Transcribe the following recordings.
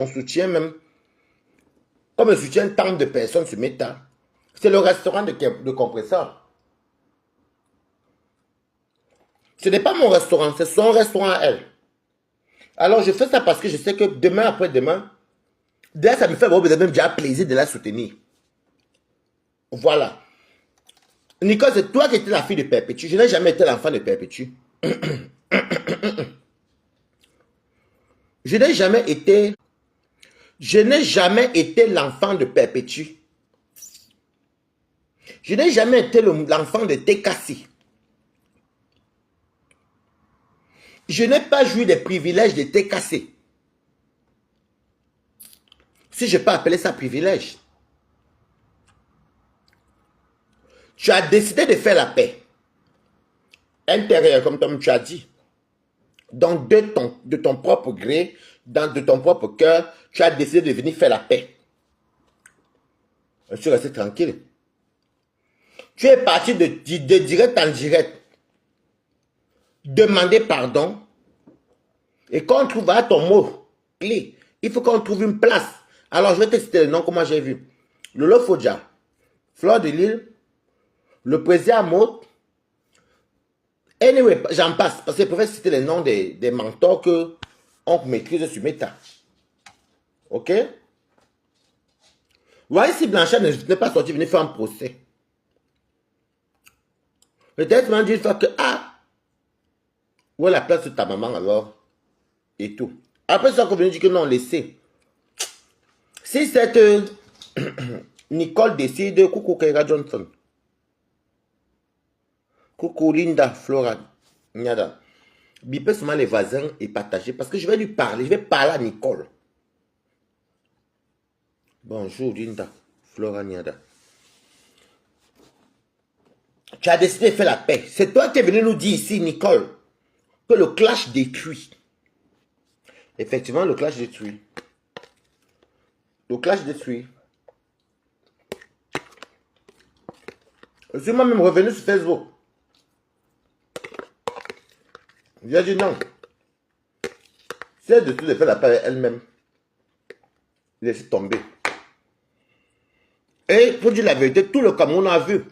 On soutient même, comme on soutient tant de personnes sur Meta. C'est le restaurant de compresseur. Ce n'est pas mon restaurant, c'est son restaurant à elle. Alors je fais ça parce que je sais que demain après-demain, déjà ça me fait même déjà plaisir de la soutenir. Voilà. Nicole, c'est toi qui étais la fille de Perpétue. Je n'ai jamais été l'enfant de Perpétue. Je n'ai jamais été l'enfant de Perpétue. Je n'ai jamais été l'enfant de TKC. Je n'ai pas joui des privilèges de TKC. Si je peux appeler ça privilège. Tu as décidé de faire la paix. Intérieure, comme tu as dit. Donc, de ton propre gré, de ton propre cœur, tu as décidé de venir faire la paix. Je suis resté tranquille. Tu es parti de direct en direct. Demander pardon. Et quand on trouvera ton mot clé, il faut qu'on trouve une place. Alors, je vais te citer le nom, comment j'ai vu. Lolo Fodja, Fleur de Lille, le président Maud. Anyway, j'en passe, parce que je préfère citer les noms des mentors que on maîtrise sur Meta. Ok? Voyez si Blanchard n'est pas sorti venir faire un procès. Peut-être m'a dit une fois que, ah, où est la place de ta maman alors? Et tout. Après ça, qu'on vient dire que non, laissez. Si cette Nicole décide, coucou Kaira Johnson. Coucou Linda Flora Niada. Bipez seulement les voisins et partager parce que je vais lui parler. Je vais parler à Nicole. Bonjour Linda Flora Niada. Tu as décidé de faire la paix. C'est toi qui es venu nous dire ici, Nicole, que le clash détruit. Effectivement, le clash détruit. Le clash détruit. Je suis moi-même revenu sur Facebook. J'ai dit non. Si elle décide de faire la paix elle-même, laissez tomber. Et il faut dire la vérité, tout le Cameroun a vu.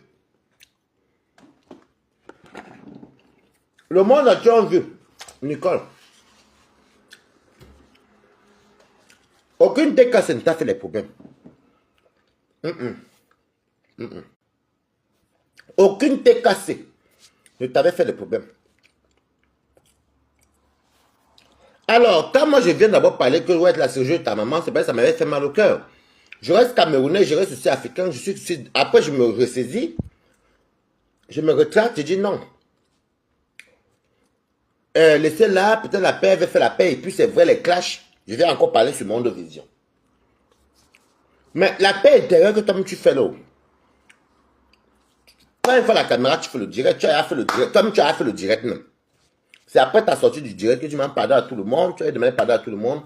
Le monde a toujours vu. Nicole. Aucune des cas ne t'a fait les problèmes. Aucune TKC ne t'avait fait les problèmes. Alors, quand moi je viens d'abord parler que ouais, la séjour de ta maman, c'est parce que ça m'avait fait mal au cœur. Je reste camerounais, je reste aussi africain, après je me ressaisis, je me retracte, je dis non. Laissez là, peut-être la paix, elle veut faire la paix, et puis c'est vrai, les clashs, je vais encore parler sur Monde Vision. Mais la paix intérieure que toi tu fais là, quand il faut la caméra, tu fais le direct, tu as fait le direct, comme tu as fait le direct même. C'est après ta sortie du direct que tu demandes pardon à tout le monde, tu as demandé pardon à tout le monde.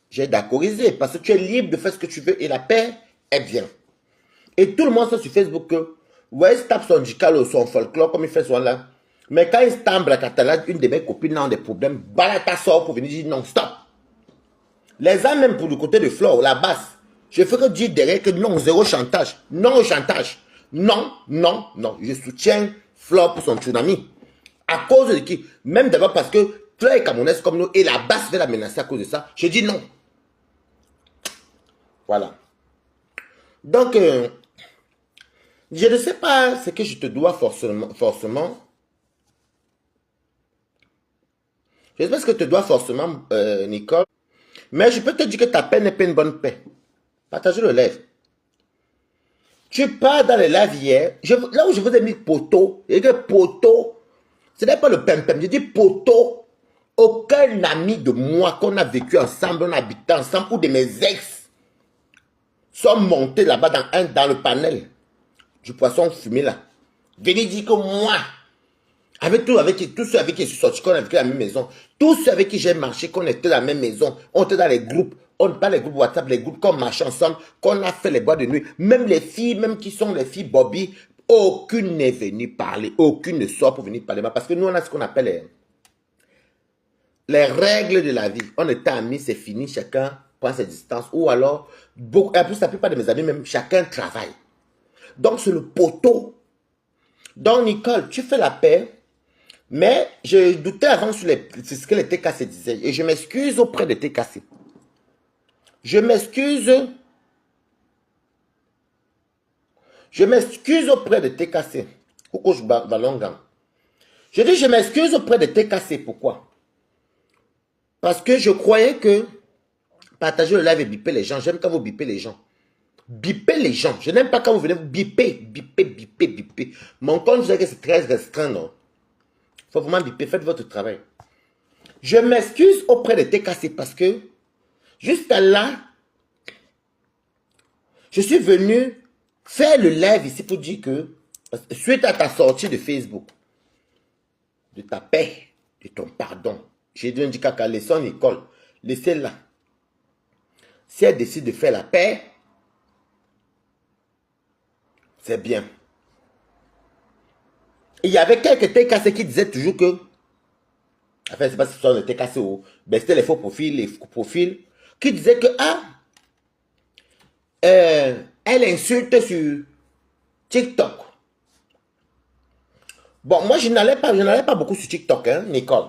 J'ai d'accordiser parce que tu es libre de faire ce que tu veux et la paix est bien. Et tout le monde sait sur Facebook que, ouais, il tape son jical ou son folklore comme il fait souvent là. Mais quand il se tamble la catalane, une de mes copines a des problèmes, balata sort pour venir dire non, stop. Les gens, même pour le côté de Flore, la basse, je fais que dire derrière que non, zéro chantage. Non au chantage. Non, non, non. Je soutiens Flore pour son tsunami. À cause de qui? Même d'abord parce que Flore est camerounaise comme nous et la basse va la menacer à cause de ça. Je dis non. Voilà. Donc, je ne sais pas ce que je te dois forcément. Je ne sais pas ce que je te dois forcément, Nicole. Mais je peux te dire que ta paix n'est pas une bonne paix. Partagez le live. Tu pars dans les lives hier. Là où je vous ai mis poteau. Et que poteau, ce n'est pas le pem-pem. Je dis poteau. Aucun ami de moi qu'on a vécu ensemble, on a habité ensemble, ou de mes ex, sont montés là-bas dans le panel du poisson fumé là. Venez dire que moi, avec tous ceux avec qui je suis sorti, qu'on a vécu la même maison, tous ceux avec qui j'ai marché, qu'on était dans la même maison, on était dans les groupes, on pas les groupes WhatsApp, les groupes qu'on marchait ensemble, qu'on a fait les boîtes de nuit, même les filles, même qui sont les filles Bobby, aucune n'est venue parler, aucune ne sort pour venir parler, parce que nous on a ce qu'on appelle les règles de la vie. On était amis, c'est fini, chacun prend ses distances. Ou alors, beaucoup, en plus, la plupart de mes amis, même, chacun travaille. Donc, c'est le poteau. Donc, Nicole, tu fais la paix. Mais je doutais avant sur ce que les TKC disaient. Et je m'excuse auprès des TKC. Je m'excuse. Je m'excuse auprès des TKC. Pourquoi je balongan? Je dis je m'excuse auprès des TKC. Pourquoi? Parce que je croyais que partager le live et biper les gens. J'aime quand vous bipez les gens. Bipez les gens. Je n'aime pas quand vous venez biper. Mon compte, je sais que c'est très restreint, non? Il faut vraiment biper. Faites votre travail. Je m'excuse auprès des TKC parce que jusqu'à là, je suis venu faire le live ici pour dire que, suite à ta sortie de Facebook, de ta paix, de ton pardon, j'ai dit qu'à laisser Nicole, laissez-la. Si elle décide de faire la paix, c'est bien. Il y avait quelques TKC qui disaient toujours que, enfin, c'est pas si ce sont des TKC ou, ben c'était les faux profils, qui disaient que, elle insulte sur TikTok. Bon, moi, je n'allais pas beaucoup sur TikTok, hein, Nicole.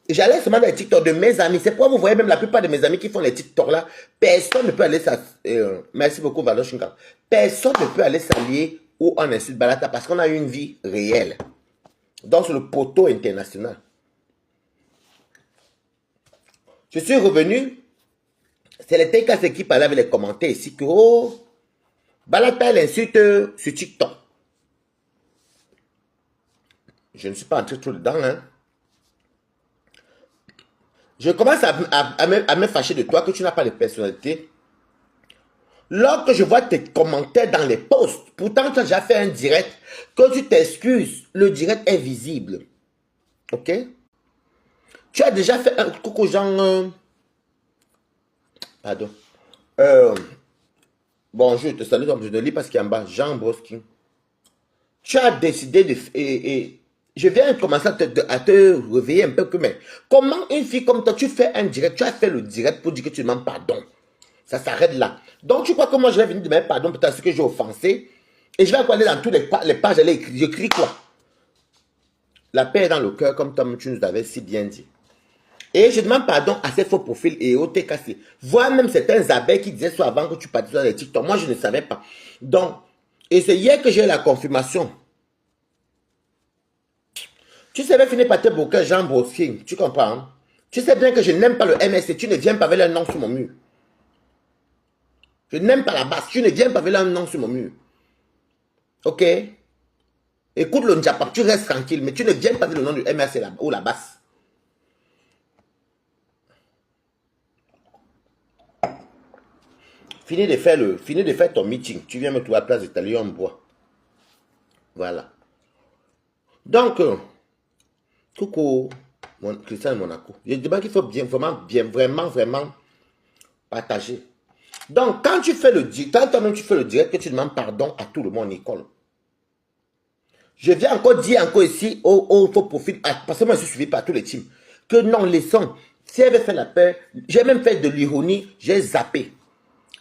J'allais seulement dans les TikTok de mes amis. C'est pourquoi vous voyez même la plupart de mes amis qui font les TikTok là. Personne ne peut aller merci beaucoup, Valoshinka. Personne ne peut aller s'allier ou en insulte Balata parce qu'on a une vie réelle. Donc, sur le poteau international. Je suis revenu. C'est les TKC qui parlaient avec les commentaires ici que, oh, Balata l'insulte sur TikTok. Je ne suis pas entré tout dedans, hein. Je commence à me fâcher de toi que tu n'as pas de personnalité. Lorsque je vois tes commentaires dans les posts, pourtant tu as déjà fait un direct, que tu t'excuses, le direct est visible. Ok? Tu as déjà fait un coucou Jean... pardon. Bon, je te salue, donc je te lis parce qu'il y a en bas, Jean Broski. Tu as décidé de... je viens commencer à te réveiller un peu que, mais comment une fille comme toi, tu fais un direct, tu as fait le direct pour dire que tu demandes pardon. Ça s'arrête là. Donc tu crois que moi je vais venir demander pardon pour ce que j'ai offensé et je vais aller dans toutes les pages, aller écrire. J'écris quoi? La paix est dans le cœur comme toi tu nous avais si bien dit. Et je demande pardon à ces faux profils et aux TKC. Voire même certains abeilles qui disaient soit avant que tu participes dans les TikTok. Moi je ne savais pas. Donc, et c'est hier que j'ai eu la confirmation. Tu savais finir par te bloquer Jean Broski, tu comprends? Hein? Tu sais bien que je n'aime pas le MSC, tu ne viens pas avec un nom sur mon mur. Je n'aime pas la basse, tu ne viens pas avec un nom sur mon mur. Ok? Écoute le Ndjapa, tu restes tranquille, mais tu ne viens pas avec le nom du MSC ou la basse. Finis de faire ton meeting, tu viens me trouver à la place de Talion en bois. Voilà. Donc, coucou, Christian Monaco. Je dis qu'il faut vraiment partager. Donc, quand tu fais le direct, que tu demandes pardon à tout le monde, Nicole. Je viens encore dire ici au faux profil, parce que moi je suis suivi par tous les teams, que non, laissons. Si elle veut faire la paix, j'ai même fait de l'ironie, j'ai zappé.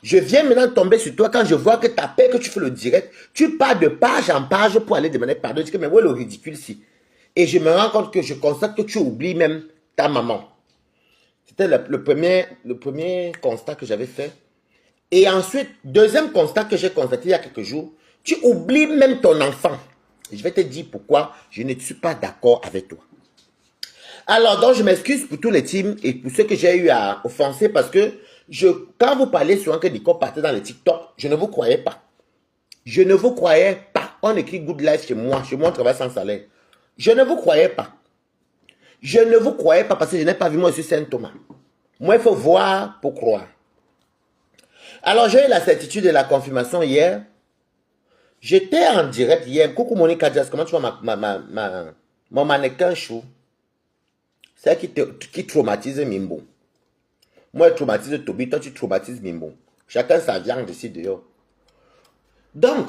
Je viens maintenant tomber sur toi quand je vois que ta paix, que tu fais le direct, tu pars de page en page pour aller demander pardon. Je dis que mais où est le ridicule ici? Et je me rends compte que je constate que tu oublies même ta maman. C'était le premier constat que j'avais fait. Et ensuite, deuxième constat que j'ai constaté il y a quelques jours, tu oublies même ton enfant. Et je vais te dire pourquoi je ne suis pas d'accord avec toi. Alors, donc, je m'excuse pour tous les teams et pour ceux que j'ai eu à offenser parce que quand vous parlez souvent que Nicole partait dans les TikTok, je ne vous croyais pas. Je ne vous croyais pas. On écrit Good Life chez moi on travaille sans salaire. Je ne vous croyais pas. Je ne vous croyais pas parce que je n'ai pas vu moi sur Saint-Thomas. Moi, il faut voir pour croire. Alors, j'ai eu la certitude de la confirmation hier. J'étais en direct hier. Coucou Monica Jazz, comment tu vois mon mannequin chou? C'est qui traumatise Mimbo. Moi, je traumatise Toby, toi tu traumatises Mimbo. Chacun sa viande ici dehors. Donc,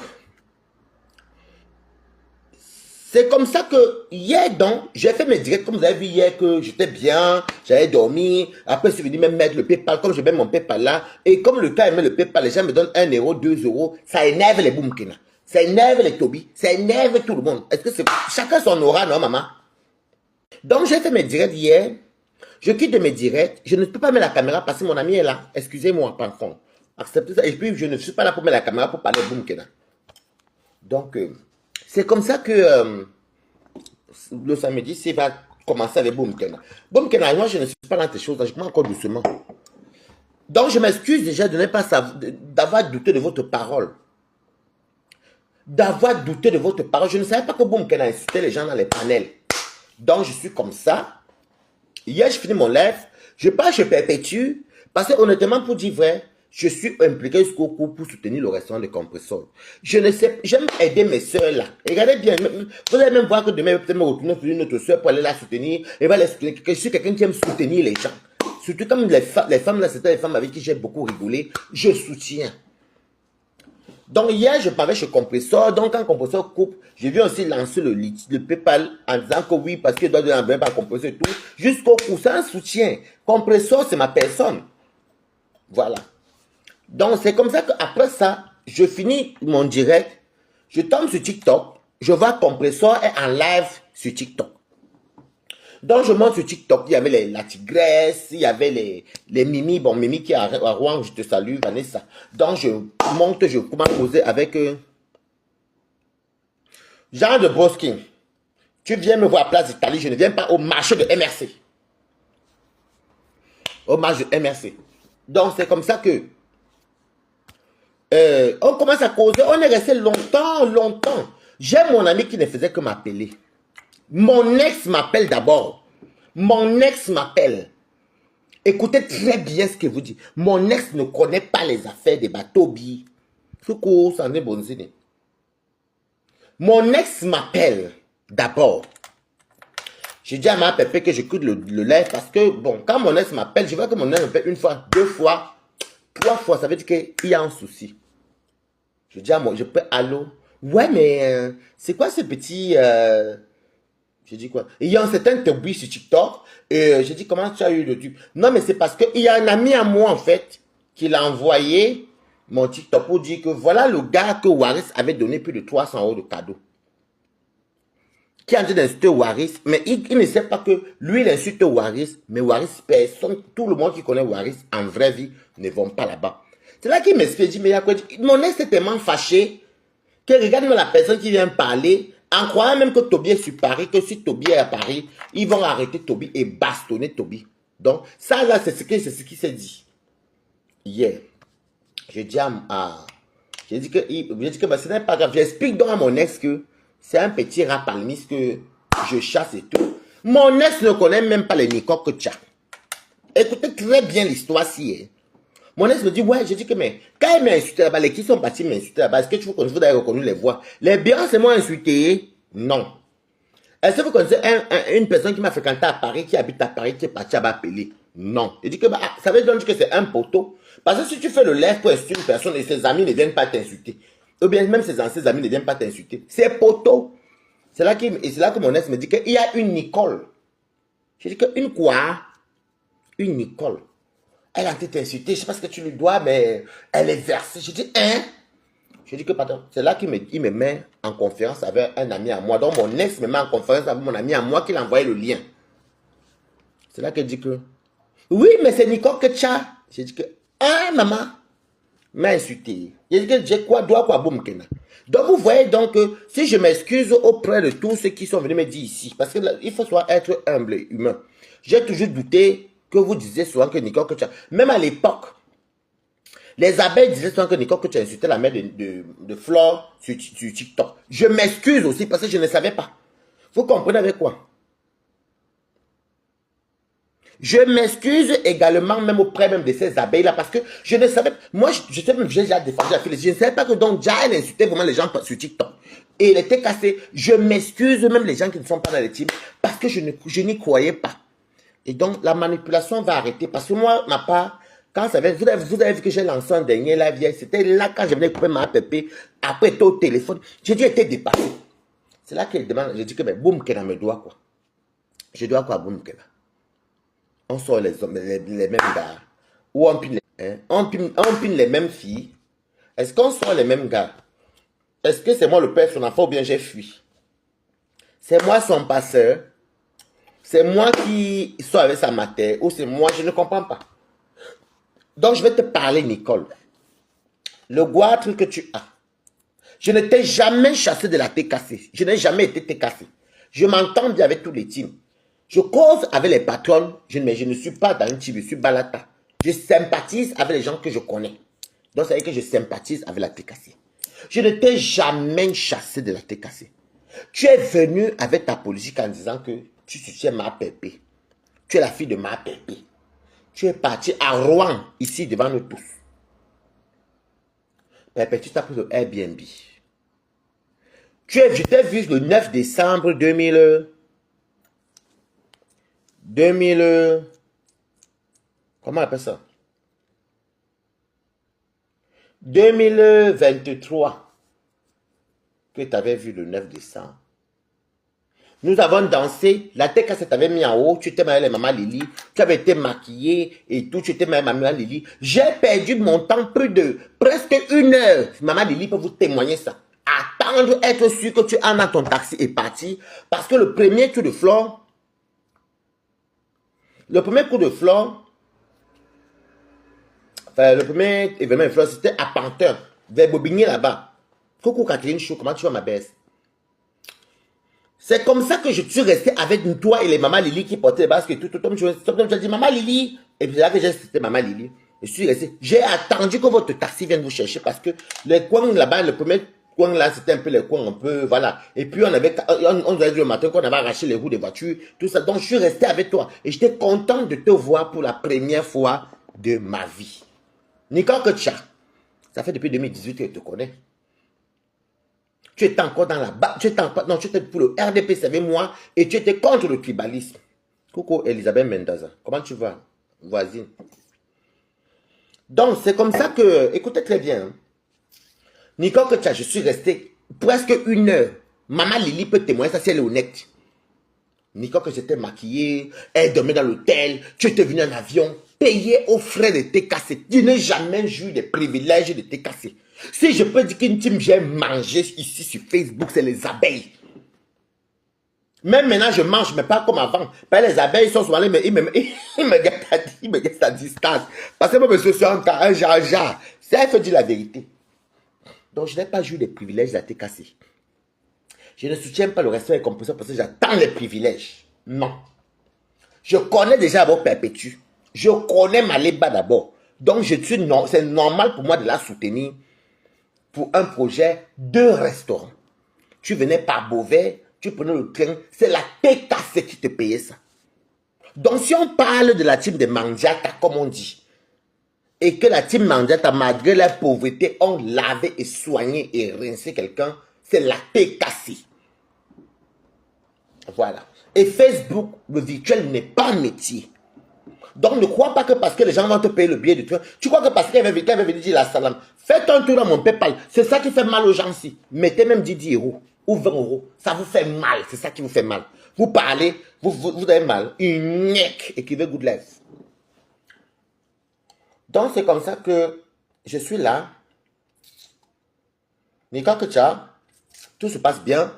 C'est comme ça que hier, donc, j'ai fait mes directs, comme vous avez vu hier, que j'étais bien, j'avais dormi. Après, je suis venu même mettre le PayPal, comme je mets mon PayPal là. Et comme le cas, il met le PayPal, les gens me donnent 1 euro, 2 euros. Ça énerve les Boomkena. Ça énerve les Toby. Ça énerve tout le monde. Est-ce que c'est... Chacun son aura, non, maman? Donc, j'ai fait mes directs hier. Je quitte de mes directs. Je ne peux pas mettre la caméra parce que mon ami est là. Excusez-moi, par contre. Acceptez ça. Et puis, je ne suis pas là pour mettre la caméra pour parler de Boomkena. Donc, c'est comme ça que le samedi, c'est va commencer avec Boomkena. Boomkena, moi, je ne suis pas dans tes choses. Je commence encore doucement. Donc, je m'excuse déjà de ne pas savoir, d'avoir douté de votre parole. D'avoir douté de votre parole. Je ne savais pas que Boomkena incitait les gens dans les panels. Donc, je suis comme ça. Hier, je finis mon live. Je pense que je perpétue. Parce que honnêtement, pour dire vrai, je suis impliqué jusqu'au cou pour soutenir le restaurant de Compressor. Je ne sais, j'aime aider mes soeurs là. Regardez bien, vous allez même voir que demain, je vais peut-être me retourner sur une autre soeur pour aller la soutenir. Et va les soutenir. Je suis quelqu'un qui aime soutenir les gens. Surtout comme les femmes là, c'était les femmes avec qui j'ai beaucoup rigolé. Je soutiens. Donc hier, je parlais chez Compressor. Donc quand Compressor coupe, j'ai vu aussi lancer le PayPal en disant que oui, parce qu'il doit donner un verbe à Compressor et tout. Jusqu'au coup, c'est un soutien. Compressor, c'est ma personne. Voilà. Donc c'est comme ça qu'après ça, je finis mon direct. Je tombe sur TikTok. Je vois Compressor est en live sur TikTok. Donc je monte sur TikTok, il y avait la tigresse, il y avait les Mimi, bon Mimi qui est à Rouen, je te salue Vanessa. Donc je monte, je commence à causer avec Jean de Broskin. Tu viens me voir à Place d'Italie, je ne viens pas au marché de MRC. Au marché de MRC. Donc c'est comme ça que on commence à causer, on est resté longtemps. J'ai mon ami qui ne faisait que m'appeler. Mon ex m'appelle d'abord. Mon ex m'appelle. Écoutez très bien ce que vous dites. Mon ex ne connaît pas les affaires des bateaux billes. Mon ex m'appelle d'abord. J'ai dit à ma pépé que j'écoute le live parce que, bon, quand mon ex m'appelle, je vois que mon ex m'appelle une fois, 2 fois, 3 fois. Ça veut dire qu'il y a un souci. Je dis à moi, je peux, allô? Ouais, mais c'est quoi ce petit... J'ai dit quoi? Il y a un certain Toby sur TikTok. Et j'ai dit, comment tu as eu le tube? Non, mais c'est parce qu'il y a un ami à moi, en fait, qui l'a envoyé mon TikTok pour dire que voilà le gars que Waris avait donné plus de 300 € de cadeau. Qui est en train d'insulter Waris. Mais il ne sait pas que lui, il insulte Waris. Mais Waris, personne, tout le monde qui connaît Waris en vraie vie ne vont pas là-bas. C'est là qu'il m'explique, dit, mais il y a quoi? Mon ex est tellement fâché que regarde-moi la personne qui vient parler. En croyant même que Toby est sur Paris, que si Toby est à Paris, ils vont arrêter Toby et bastonner Toby. Donc, ça là, c'est ce qui s'est dit. Hier, j'ai dit j'ai dit que bah, ce n'est pas grave. J'explique donc à mon ex que c'est un petit rat palmiste que je chasse et tout. Mon ex ne connaît même pas les Nicole que tu as. Écoutez très bien l'histoire si. Mon ex me dit, ouais, j'ai dit que, mais, quand il m'a insulté là-bas, les qui sont partis m'insulter là-bas, est-ce que tu veux qu'on vous ait reconnu les voix? Les biens, c'est moi insulté? Non. Est-ce que vous connaissez une personne qui m'a fréquenté à Paris, qui habite à Paris, qui est parti à Bapélé? Non. Il dit que, bah, ça veut dire que c'est un poteau. Parce que si tu fais le live pour insulter une personne et ses amis ne viennent pas t'insulter, ou bien même ses anciens amis ne viennent pas t'insulter, c'est poteau. C'est là que mon ex me dit qu'il y a une Nicole. J'ai dit que, une quoi? Une Nicole. Elle a été insultée, je ne sais pas ce que tu lui dois, mais elle est versée. Je dis, hein? Je dis que, pardon, c'est là qu'il me met en conférence avec un ami à moi. Donc, mon ex me met en conférence avec mon ami à moi qui l'a envoyé le lien. C'est là qu'elle dit que, oui, mais c'est Nicole que tu as. J'ai dit que, hein, maman? M'a insulté. J'ai dit que j'ai quoi, doigt, quoi, boum, Kena. Donc, vous voyez donc que si je m'excuse auprès de tous ceux qui sont venus me dire ici, parce qu'il faut soit être humble et humain. J'ai toujours douté que vous disiez souvent que Nicole que tu as. Même à l'époque, les abeilles disaient souvent que Nicole que tu as insulté la mère de Flore sur TikTok. Je m'excuse aussi parce que je ne savais pas. Vous comprenez avec quoi? Je m'excuse également même auprès même de ces abeilles-là parce que je ne savais pas. Moi, je sais même j'ai déjà défendu la fille. Je ne savais pas que donc Jai insultait vraiment les gens sur TikTok. Et il était cassé. Je m'excuse même les gens qui ne sont pas dans les teams parce que je n'y croyais pas. Et donc, la manipulation va arrêter. Parce que moi, ma part, quand ça vient, vous avez vu que j'ai lancé un dernier live hier. C'était là quand je venais couper ma pépé. Après, j'étais au téléphone. J'ai dû être dépassé. C'est là qu'elle demande, je dis que, mais boum, qu'elle me doit quoi. Je dois quoi, boum, qu'elle on sort les hommes, les mêmes gars. Ou on pine, hein? On pine les mêmes filles. Est-ce qu'on sort les mêmes gars? Est-ce que c'est moi le père de son enfant ou bien j'ai fui? C'est moi son passeur? C'est moi qui sors avec sa matière ou c'est moi, je ne comprends pas. Donc je vais te parler, Nicole. Le goitre que tu as. Je ne t'ai jamais chassé de la TKC. Je n'ai jamais été TKC. Je m'entends bien avec tous les teams. Je cause avec les patronnes, mais je ne suis pas dans une team, je suis balata. Je sympathise avec les gens que je connais. Donc ça veut dire que je sympathise avec la TKC. Je ne t'ai jamais chassé de la TKC. Tu es venu avec ta politique en disant que tu soutiens ma pépé. Tu es la fille de ma pépé. Tu es parti à Rouen, ici, devant nous tous. Pépé, tu t'as pris le Airbnb. Je t'ai vu le 9 décembre 2000, comment on appelle ça? 2023, que tu avais vu le 9 décembre. Nous avons dansé, la tête que tu avais mis en haut, tu étais avec maman Lily, tu avais été maquillée et tout, tu étais avec maman Lily. J'ai perdu mon temps presque 1 heure. Maman Lily peut vous témoigner ça. Attendre, être sûr que tu es dans ton taxi et parti. Parce que le premier coup de flore, le premier événement de flore, c'était à Pantin, vers Bobigny là-bas. Coucou Catherine Chou, comment tu vas ma baisse? C'est comme ça que je suis resté avec toi et les mamans Lily qui portaient les basques et tout. Tout je dis maman Lily. Et puis c'est là que j'ai cité maman Lily. Je suis resté. J'ai attendu que votre taxi vienne vous chercher parce que les coins là-bas, le premier coin là, c'était un peu les coins un peu, voilà. Et puis on nous a dit le matin qu'on avait arraché les roues des voitures, tout ça. Donc je suis resté avec toi. Et j'étais content de te voir pour la première fois de ma vie. Nicole Ketcha, ça fait depuis 2018 que je te connais. Tu étais encore dans la base. Non, tu étais pour le RDP, c'est moi. Et tu étais contre le tribalisme. Coucou Elisabeth Mendoza. Comment tu vas, voisine? Donc, c'est comme ça que... Écoutez très bien. Hein. Nicole Ketcha, je suis resté presque 1 heure. Maman Lily peut témoigner, ça c'est elle est honnête. Nicole que j'étais maquillée, elle dormait dans l'hôtel, tu étais venu en avion, payé aux frais de TKC. Tu n'as jamais eu des privilèges de TKC. Si je peux dire qu'une team j'ai mangé ici sur Facebook, c'est les abeilles. Même maintenant, je mange, mais pas comme avant. Les abeilles sont souvent là, mais ils me guettent à distance. Parce que moi, je suis encore un jar-jar. C'est elle qui dit la vérité. Donc, je n'ai pas eu des privilèges de la TKC. Je ne soutiens pas le respect des composants parce que j'attends les privilèges. Non. Je connais déjà d'abord Perpétue. Je connais Maléba d'abord. Donc, c'est normal pour moi de la soutenir pour un projet de restaurant. Tu venais par Beauvais, tu prenais le train, c'est la TKC qui te payait ça. Donc, si on parle de la team de Mandiata, comme on dit, et que la team Mandiata, malgré la pauvreté, ont lavé et soigné et rincé quelqu'un, c'est la TKC. Voilà. Et Facebook, le virtuel n'est pas un métier. Donc ne crois pas que parce que les gens vont te payer le billet de train, tu crois que parce qu'elle avait venir dire la salam, faites un tour dans mon PayPal. C'est ça qui fait mal aux gens ici. Mettez même 10 euros ou 20 euros. Ça vous fait mal. C'est ça qui vous fait mal. Vous parlez, vous avez mal. Une nièque écrivez good life. Donc c'est comme ça que je suis là. Nicole Ketcha, tout se passe bien.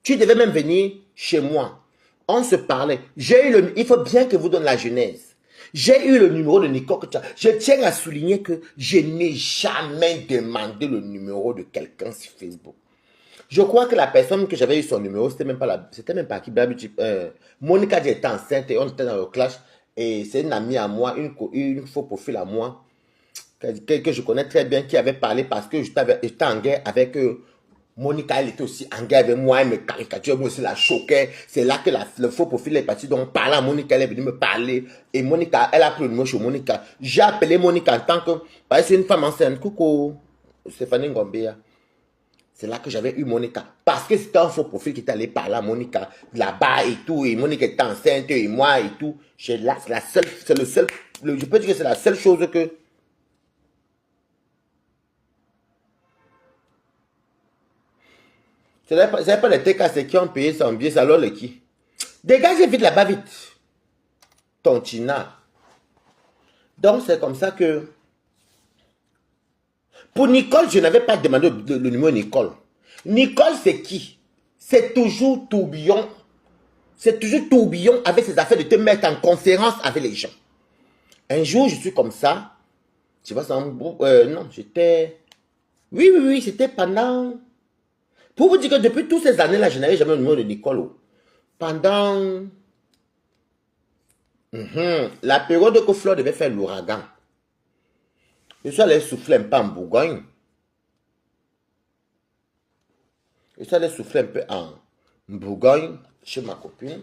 Tu devais même venir chez moi. On se parlait. Il faut bien que vous donne la genèse. J'ai eu le numéro de Nicole Ketcha. Je tiens à souligner que je n'ai jamais demandé le numéro de quelqu'un sur Facebook. Je crois que la personne que j'avais eu son numéro, c'était même pas qui. Monica était enceinte et on était dans le clash. Et c'est une amie à moi, une faux profil à moi, que je connais très bien, qui avait parlé parce que j'étais en guerre avec Monica, elle était aussi en guerre avec moi, elle me caricature, moi aussi la choquais. C'est là que le faux profil est parti. Donc, parlant à Monica, elle est venue me parler. Et Monica, elle a pris le numéro chez Monica. J'ai appelé Monica en tant que, parce que c'est une femme enceinte. Coucou, Stéphanie Ngombea. C'est là que j'avais eu Monica. Parce que c'était un faux profil qui est allé parler à Monica là-bas et tout. Et Monica était enceinte et moi et tout. C'est la seule, je peux dire que c'est la seule chose que Ce n'est pas les TKC qui ont payé son billet, c'est alors les qui. Dégagez vite là-bas, vite. Ton Tina. Donc, c'est comme ça que... Pour Nicole, je n'avais pas demandé le numéro de Nicole. Nicole, c'est qui? C'est toujours tourbillon. C'est toujours tourbillon avec ses affaires de te mettre en conférence avec les gens. Un jour, je suis comme ça. Tu vois, c'est un groupe... non, j'étais... Oui, c'était pendant... Pour vous dire que depuis toutes ces années-là, je n'avais jamais le numéro de Nicole. Pendant... la période que Flore devait faire l'ouragan. Je suis allé souffler un peu en Bourgogne. Je suis allé souffler un peu en Bourgogne, chez ma copine.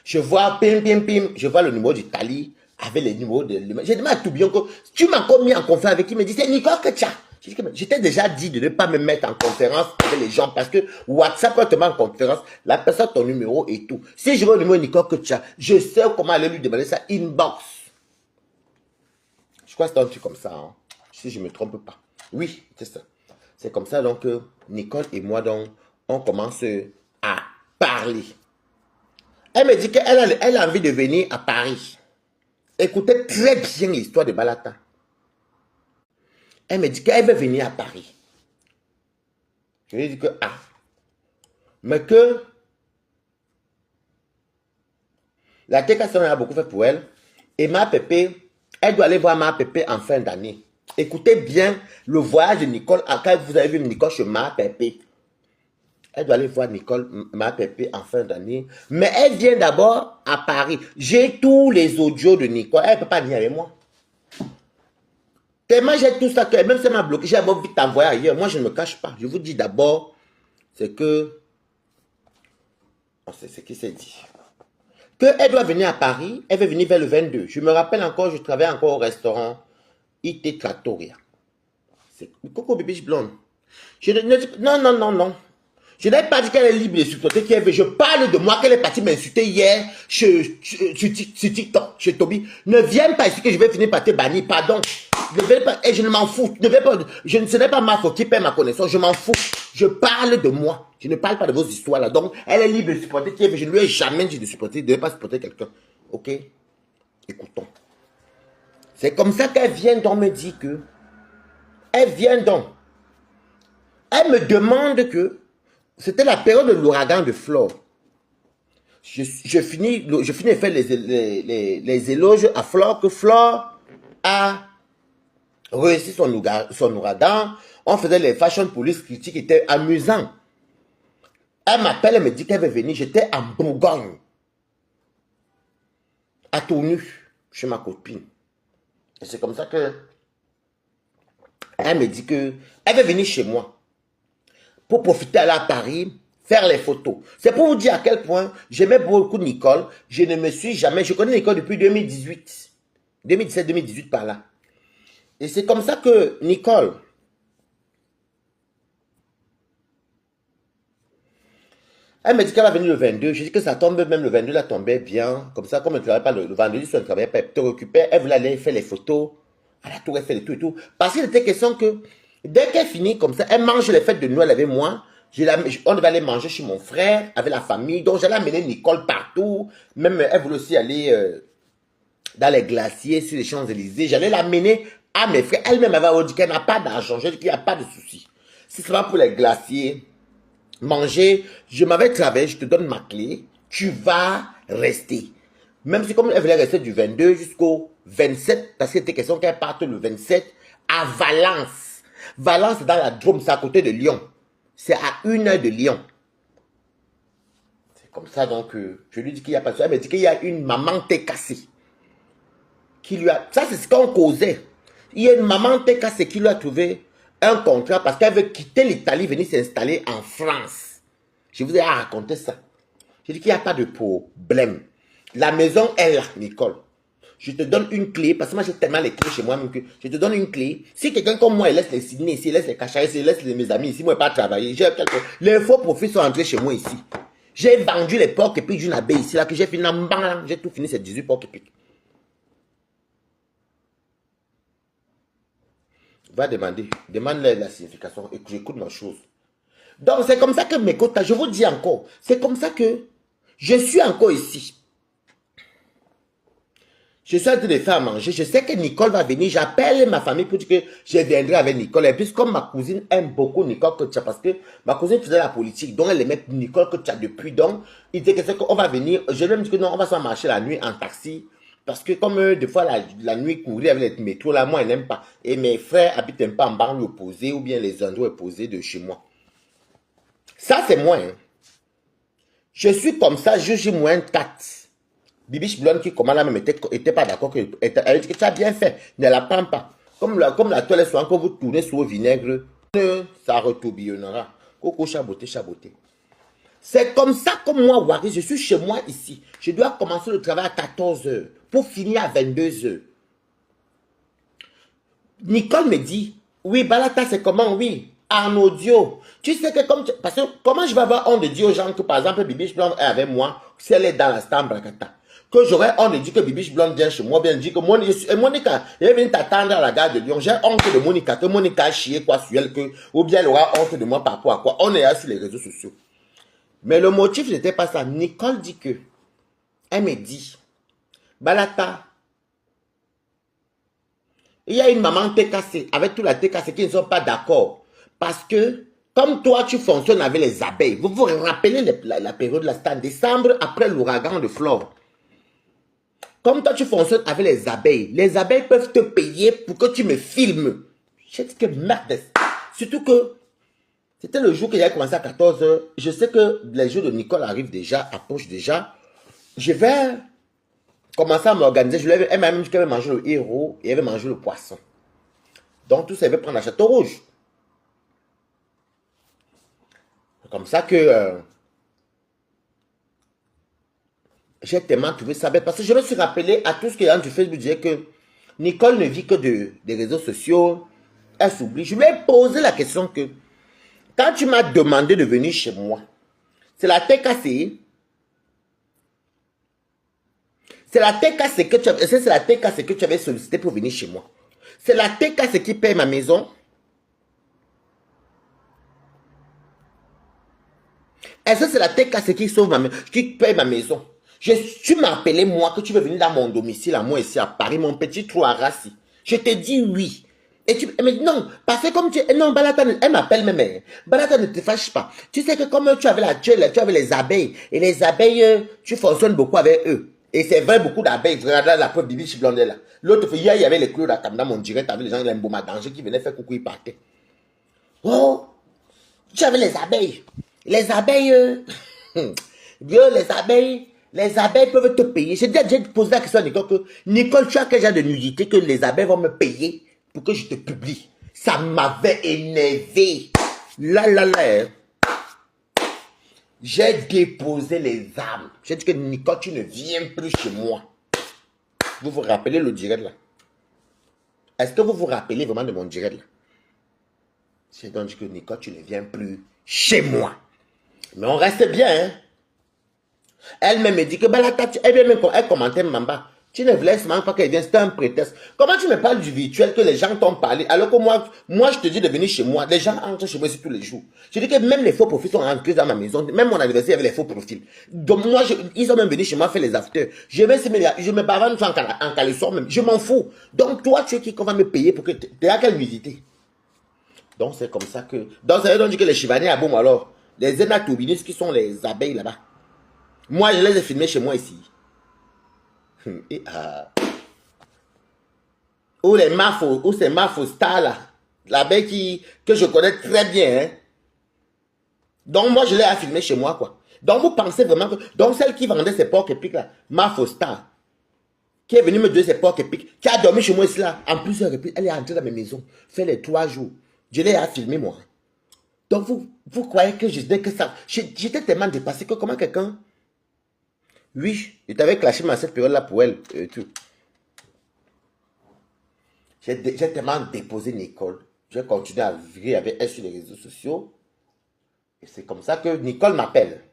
Je vois, je vois le numéro d'Italie avec les numéros de... J'ai demandé à Tourbillon que tu m'as encore mis en conférence avec qui me dit, c'est Nicole que tu as. Je t'ai déjà dit de ne pas me mettre en conférence avec les gens parce que WhatsApp, quand tu te mets en conférence, la personne a ton numéro et tout. Si je vois le numéro de Nicole que tu as, je sais comment aller lui demander ça inbox. Je crois que c'est un truc comme ça, hein, si je ne me trompe pas. Oui, c'est ça. C'est comme ça donc Nicole et moi, donc, on commence à parler. Elle me dit qu'elle a envie de venir à Paris. Écoutez très bien l'histoire de Balata. Elle me dit qu'elle veut venir à Paris. Je lui ai dit que, mais que la TKC a beaucoup fait pour elle. Et ma Pépé, elle doit aller voir ma Pépé en fin d'année. Écoutez bien le voyage de Nicole, quand vous avez vu Nicole chez ma Pépé. Elle doit aller voir Nicole, ma Pépé, en fin d'année. Mais elle vient d'abord à Paris. J'ai tous les audios de Nicole. Elle ne peut pas venir avec moi. Tellement j'ai tout ça que même si elle m'a bloqué, j'ai d'abord vite envoyé ailleurs. Moi, je ne me cache pas. Je vous dis d'abord, c'est que... C'est ce qui s'est dit. Qu'elle doit venir à Paris, elle veut venir vers le 22. Je me rappelle encore, je travaille encore au restaurant IT Trattoria. C'est Coco Bibiche Blonde. Non. Je n'ai pas dit qu'elle est libre de supporter qui elle veut. Je parle de moi qu'elle est partie m'insulter hier sur TikTok, chez Toby. Ne viens pas ici que je vais finir par te bannir. Pardon. Ne viens pas, et je ne m'en fous. Ce n'est pas ma faute qui perd ma connaissance. Je m'en fous. Je parle de moi. Je ne parle pas de vos histoires là. Donc, elle est libre de supporter qui elle veut. Je ne lui ai jamais dit de supporter, de ne pas supporter quelqu'un. Ok? Écoutons. C'est comme ça qu'elle vient donc me dire que... Elle vient donc. Elle me demande que... C'était la période de l'ouragan de Flore. Je finis de faire les éloges à Flore, que Flore a réussi son ouragan. On faisait les fashion police critiques qui étaient amusants. Elle m'appelle, elle me dit qu'elle veut venir. J'étais en Bourgogne, à Tournu, chez ma copine. Et c'est comme ça que elle me dit qu'elle veut venir chez moi pour profiter aller à Paris, faire les photos. C'est pour vous dire à quel point j'aimais beaucoup Nicole. Je ne me suis jamais... Je connais Nicole depuis 2018. 2017-2018 par là. Et c'est comme ça que Nicole... Elle me dit qu'elle va venir le 22. Je dis que ça tombe même le 22, là tombait bien. Comme ça, comme elle ne travaillait pas le vendredi, si elle ne travaillait pas, elle te récupère. Elle voulait aller faire les photos à la tour Eiffel et tout et tout. Parce qu'il était question que dès qu'elle finit comme ça, elle mange les fêtes de Noël avec moi. On devait aller manger chez mon frère, avec la famille. Donc, j'allais amener Nicole partout. Même, elle voulait aussi aller dans les glaciers, sur les Champs-Élysées. J'allais l'amener à mes frères. Elle-même avait dit qu'elle n'a pas d'argent. J'ai dit qu'il n'y a pas de souci. Si c'est pas pour les glaciers, manger, je m'avais travaillé, je te donne ma clé. Tu vas rester. Même si comme elle voulait rester du 22 jusqu'au 27, parce qu'il était question qu'elle parte le 27 à Valence. Valence, c'est dans la Drôme, c'est à côté de Lyon. C'est à 1 heure de Lyon. C'est comme ça donc je lui dis qu'il n'y a pas de... Elle me dit qu'il y a une maman TKC qui lui a... Ça c'est ce qu'on causait. Il y a une maman TKC qui lui a trouvé un contrat parce qu'elle veut quitter l'Italie, venir s'installer en France. Je vous ai raconté ça. Je dis qu'il n'y a pas de problème. La maison est là, Nicole. Je te donne une clé, parce que moi j'ai tellement les clés chez moi, même que je te donne une clé. Si quelqu'un comme moi, il laisse les signes ici, il laisse les cachets ici, il laisse mes amis ici, moi je ne vais pas travailler. Les faux profits sont entrés chez moi ici. J'ai vendu les porcs et puis d'une abeille ici, là, que j'ai fini en bang, j'ai tout fini, c'est 18 porcs et puis. Va demander, demande-leur la signification et que j'écoute ma chose. Donc, c'est comme ça que mes quotas, je vous dis encore, c'est comme ça que je suis encore ici. Je suis en train de faire à manger. Je sais que Nicole va venir. J'appelle ma famille pour dire que je viendrai avec Nicole. Et puis, comme ma cousine aime beaucoup Nicole que tu as, parce que ma cousine faisait la politique, donc elle aimait Nicole que tu as depuis. Donc, il dit que c'est qu'on va venir. Je lui ai dit que non, on va s'en marcher la nuit en taxi. Parce que comme des fois, la nuit, courir avec les métros, là, moi, elle n'aime pas. Et mes frères habitent un peu en banlieue opposée ou bien les endroits opposés de chez moi. Ça, c'est moi. Hein. Je suis comme ça, je suis moins 4. Bibiche Blonde qui commande là même était pas d'accord. Elle a dit que tu as bien fait. Ne la prends pas. Comme la toile est souvent quand vous tournez sur le vinaigre, ça retourbillonnera. Coco chaboté, chaboté. C'est comme ça que moi, Wari, je suis chez moi ici. Je dois commencer le travail à 14 h pour finir à 22 h. Nicole me dit, oui, Balata, c'est comment? Oui, en audio. Tu sais que comme... Parce que comment je vais avoir honte de dire aux gens que, par exemple, Bibiche Blonde est avec moi, si elle est dans la Stambrakata. Que j'aurais honte de dire que Bibiche Blonde vient chez moi, bien dire que Monica, elle vient t'attendre à la gare de Lyon. J'ai honte de Monica, que Monica a chié quoi sur elle, que, ou bien elle aura honte de moi par rapport à quoi. On est là sur les réseaux sociaux. Mais le motif n'était pas ça. Nicole dit que, elle me dit, Balata, il y a une maman TKC, avec tout la TKC qui ne sont pas d'accord. Parce que, comme toi, tu fonctionnes avec les abeilles. Vous vous rappelez la période de la en décembre, après l'ouragan de Flore. Comme toi, tu fonctionnes avec les abeilles peuvent te payer pour que tu me filmes. J'ai dit que merde. Surtout que, c'était le jour que j'ai commencé à 14 h. Je sais que les jours de Nicole arrivent déjà, approchent déjà. Je vais commencer à m'organiser. Elle m'a même dit qu'elle va manger le héros et elle va manger le poisson. Donc, tout ça, elle va prendre la Château Rouge. C'est comme ça que j'ai tellement trouvé ça bête. Parce que je me suis rappelé à tout ce qui est dans du Facebook, disait que Nicole ne vit que des réseaux sociaux. Elle s'oublie. Je lui ai posé la question que quand tu m'as demandé de venir chez moi, c'est la TKC. C'est la TKC que tu avais sollicité pour venir chez moi. C'est la TKC qui paye ma maison. Est-ce que c'est la TKC qui sauve qui paye ma maison? Tu m'as appelé moi que tu veux venir dans mon domicile à moi ici à Paris, mon petit trou à Rassi. Je te dis oui. Et tu mais non, parce que comme tu non, Balata, elle m'appelle même. Balata, ne te fâche pas. Tu sais que comme tu avais tu avais les abeilles, et les abeilles, tu fonctionnes beaucoup avec eux. Et c'est vrai, beaucoup d'abeilles. Regarde la preuve Bibiche Blonde là. L'autre fois, hier, il y avait les clous dans mon direct avec les gens, il y a un beau danger qui venaient faire coucou, ils partaient. Oh, tu avais les abeilles. Les abeilles, Dieu, les abeilles peuvent te payer. J'ai déjà posé la question à Nicole que, Nicole, tu as quel genre de nudité que les abeilles vont me payer pour que je te publie? Ça m'avait énervé. Là, là, là. J'ai déposé les armes. J'ai dit que Nicole, tu ne viens plus chez moi. Vous vous rappelez le direct là? Est-ce que vous vous rappelez vraiment de mon direct là? J'ai donc dit que Nicole, tu ne viens plus chez moi. Mais on reste bien, hein. Elle-même me dit que Balata, elle commentait Mamba. Tu ne laisses même pas qu'elle vienne, c'est un prétexte. Comment tu me parles du virtuel que les gens t'ont parlé, alors que moi, je te dis de venir chez moi. Les gens entrent chez moi ici tous les jours. Je dis que même les faux profils sont entrés dans ma maison. Même mon anniversaire avec les faux profils. Donc moi, ils ont même venu chez moi faire les afters. Je me bavane en caleçon même. Je m'en fous. Donc toi, tu es qui qu'on va me payer pour que tu as quelle nudité? Donc c'est comme ça que... Donc ça veut donc dire que les chivaniers à bon alors. Les énatoubinis qui sont les abeilles là-bas. Moi, je les ai filmés chez moi ici. Et, ou c'est Mafostar là. L'abeille que je connais très bien. Hein. Donc moi, je l'ai filmé chez moi quoi. Donc vous pensez vraiment que... Donc celle qui vendait ses porcs épics là, Mafostar, qui est venue me donner ses porcs épics, qui a dormi chez moi ici là, en plusieurs reprises, elle est entrée dans mes maisons, fait les 3 jours. Je l'ai filmé moi. Donc vous croyez que je disais que ça... J'étais tellement dépassé que comment quelqu'un... Oui, je t'avais clashé à cette période-là pour elle. Tout. J'ai tellement déposé Nicole. J'ai continué à vivre avec elle sur les réseaux sociaux. Et c'est comme ça que Nicole m'appelle.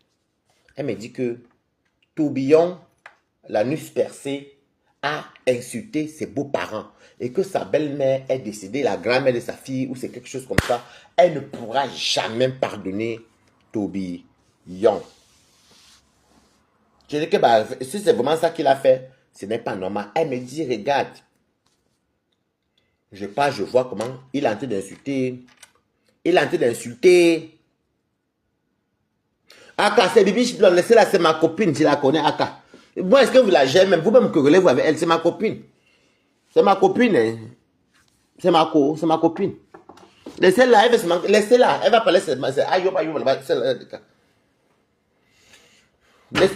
Elle me dit que tourbillon, la nuit percée, a insulté ses beaux-parents et que sa belle-mère est décédée, la grand-mère de sa fille, ou c'est quelque chose comme ça, elle ne pourra jamais pardonner Tourbillon. Je dis que bah, si c'est vraiment ça qu'il a fait, ce n'est pas normal. Elle me dit, regarde, je passe, je vois comment il est en train d'insulter. Il est en train d'insulter. Aka, c'est Bibi, laissez-la, c'est ma copine, je la connais, Aka. Moi, est-ce que vous la gênez même? Vous-même que relève avec elle, c'est ma copine. C'est ma copine, hein. C'est ma copine. Laissez-la, laissez-la, elle va parler, c'est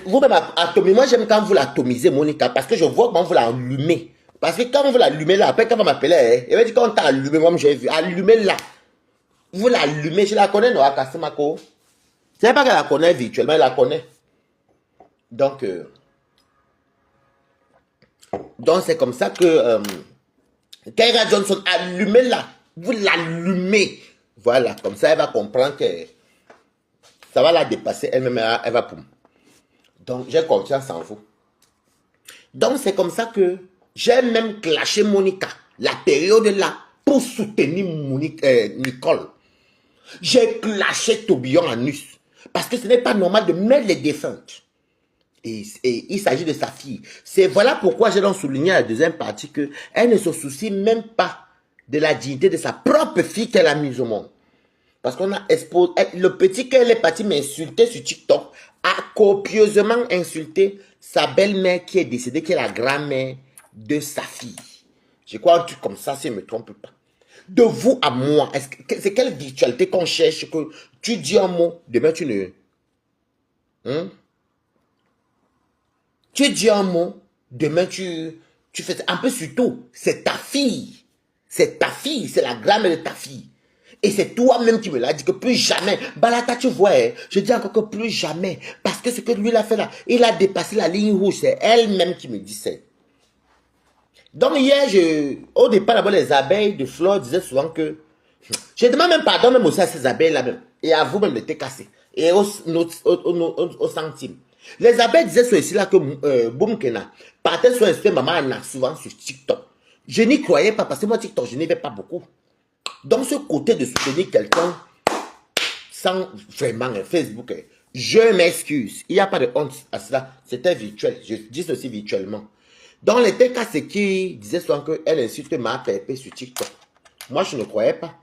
vous-même atomisez, moi j'aime quand vous l'atomisez, Monica, parce que je vois comment vous l'allumez. Parce que quand vous l'allumez là, après quand vous m'appelez, hein, elle va dire quand t'as allumé, moi j'ai vu, allumez là. Vous l'allumez, je la connais, non, Aka, c'est ma co. C'est pas qu'elle la connaît virtuellement, elle la connaît. Donc c'est comme ça que Kyra Johnson, allumez-la. Vous l'allumez. Voilà, comme ça, elle va comprendre que ça va la dépasser. Elle-même, elle va pour. Donc, j'ai confiance en vous. Donc, c'est comme ça que j'ai même clashé Monica. La période là, pour soutenir Nicole. J'ai clashé Tourbillon en us. Parce que ce n'est pas normal de mettre les défuntes. Et il s'agit de sa fille. C'est voilà pourquoi j'ai donc souligné à la deuxième partie qu'elle ne se soucie même pas de la dignité de sa propre fille qu'elle a mise au monde. Parce qu'on a exposé, le petit qu'elle est partie m'insulter sur TikTok a copieusement insulté sa belle-mère qui est décédée, qui est la grand-mère de sa fille. Je crois un truc comme ça, si je ne me trompe pas. De vous à moi, c'est quelle virtualité qu'on cherche que tu dis un mot, demain tu ne... Hein? Tu dis un mot, demain tu fais un peu surtout, c'est ta fille. C'est ta fille, c'est la grand-mère de ta fille. Et c'est toi-même qui me l'as dit que plus jamais. Balata, tu vois, hein, je dis encore que plus jamais. Parce que ce que lui, il a fait là, il a dépassé la ligne rouge. C'est elle-même qui me dit ça. Donc hier, au départ, d'abord, les abeilles de Flore disaient souvent que... Je demande même pardon même aussi à ces abeilles-là même. Et à vous-même de te casser. Et au centime. Les abeilles disaient ceci là que Boumkena partait sur Instagram, maman Anna, souvent sur TikTok. Je n'y croyais pas parce que moi TikTok, je n'y vais pas beaucoup. Donc ce côté de soutenir quelqu'un sans vraiment Facebook, je m'excuse. Il n'y a pas de honte à cela. C'était virtuel. Je dis ceci virtuellement. Dans les cas, c'est qui disait souvent qu'elle insulte ma pépé sur TikTok. Moi, je ne croyais pas.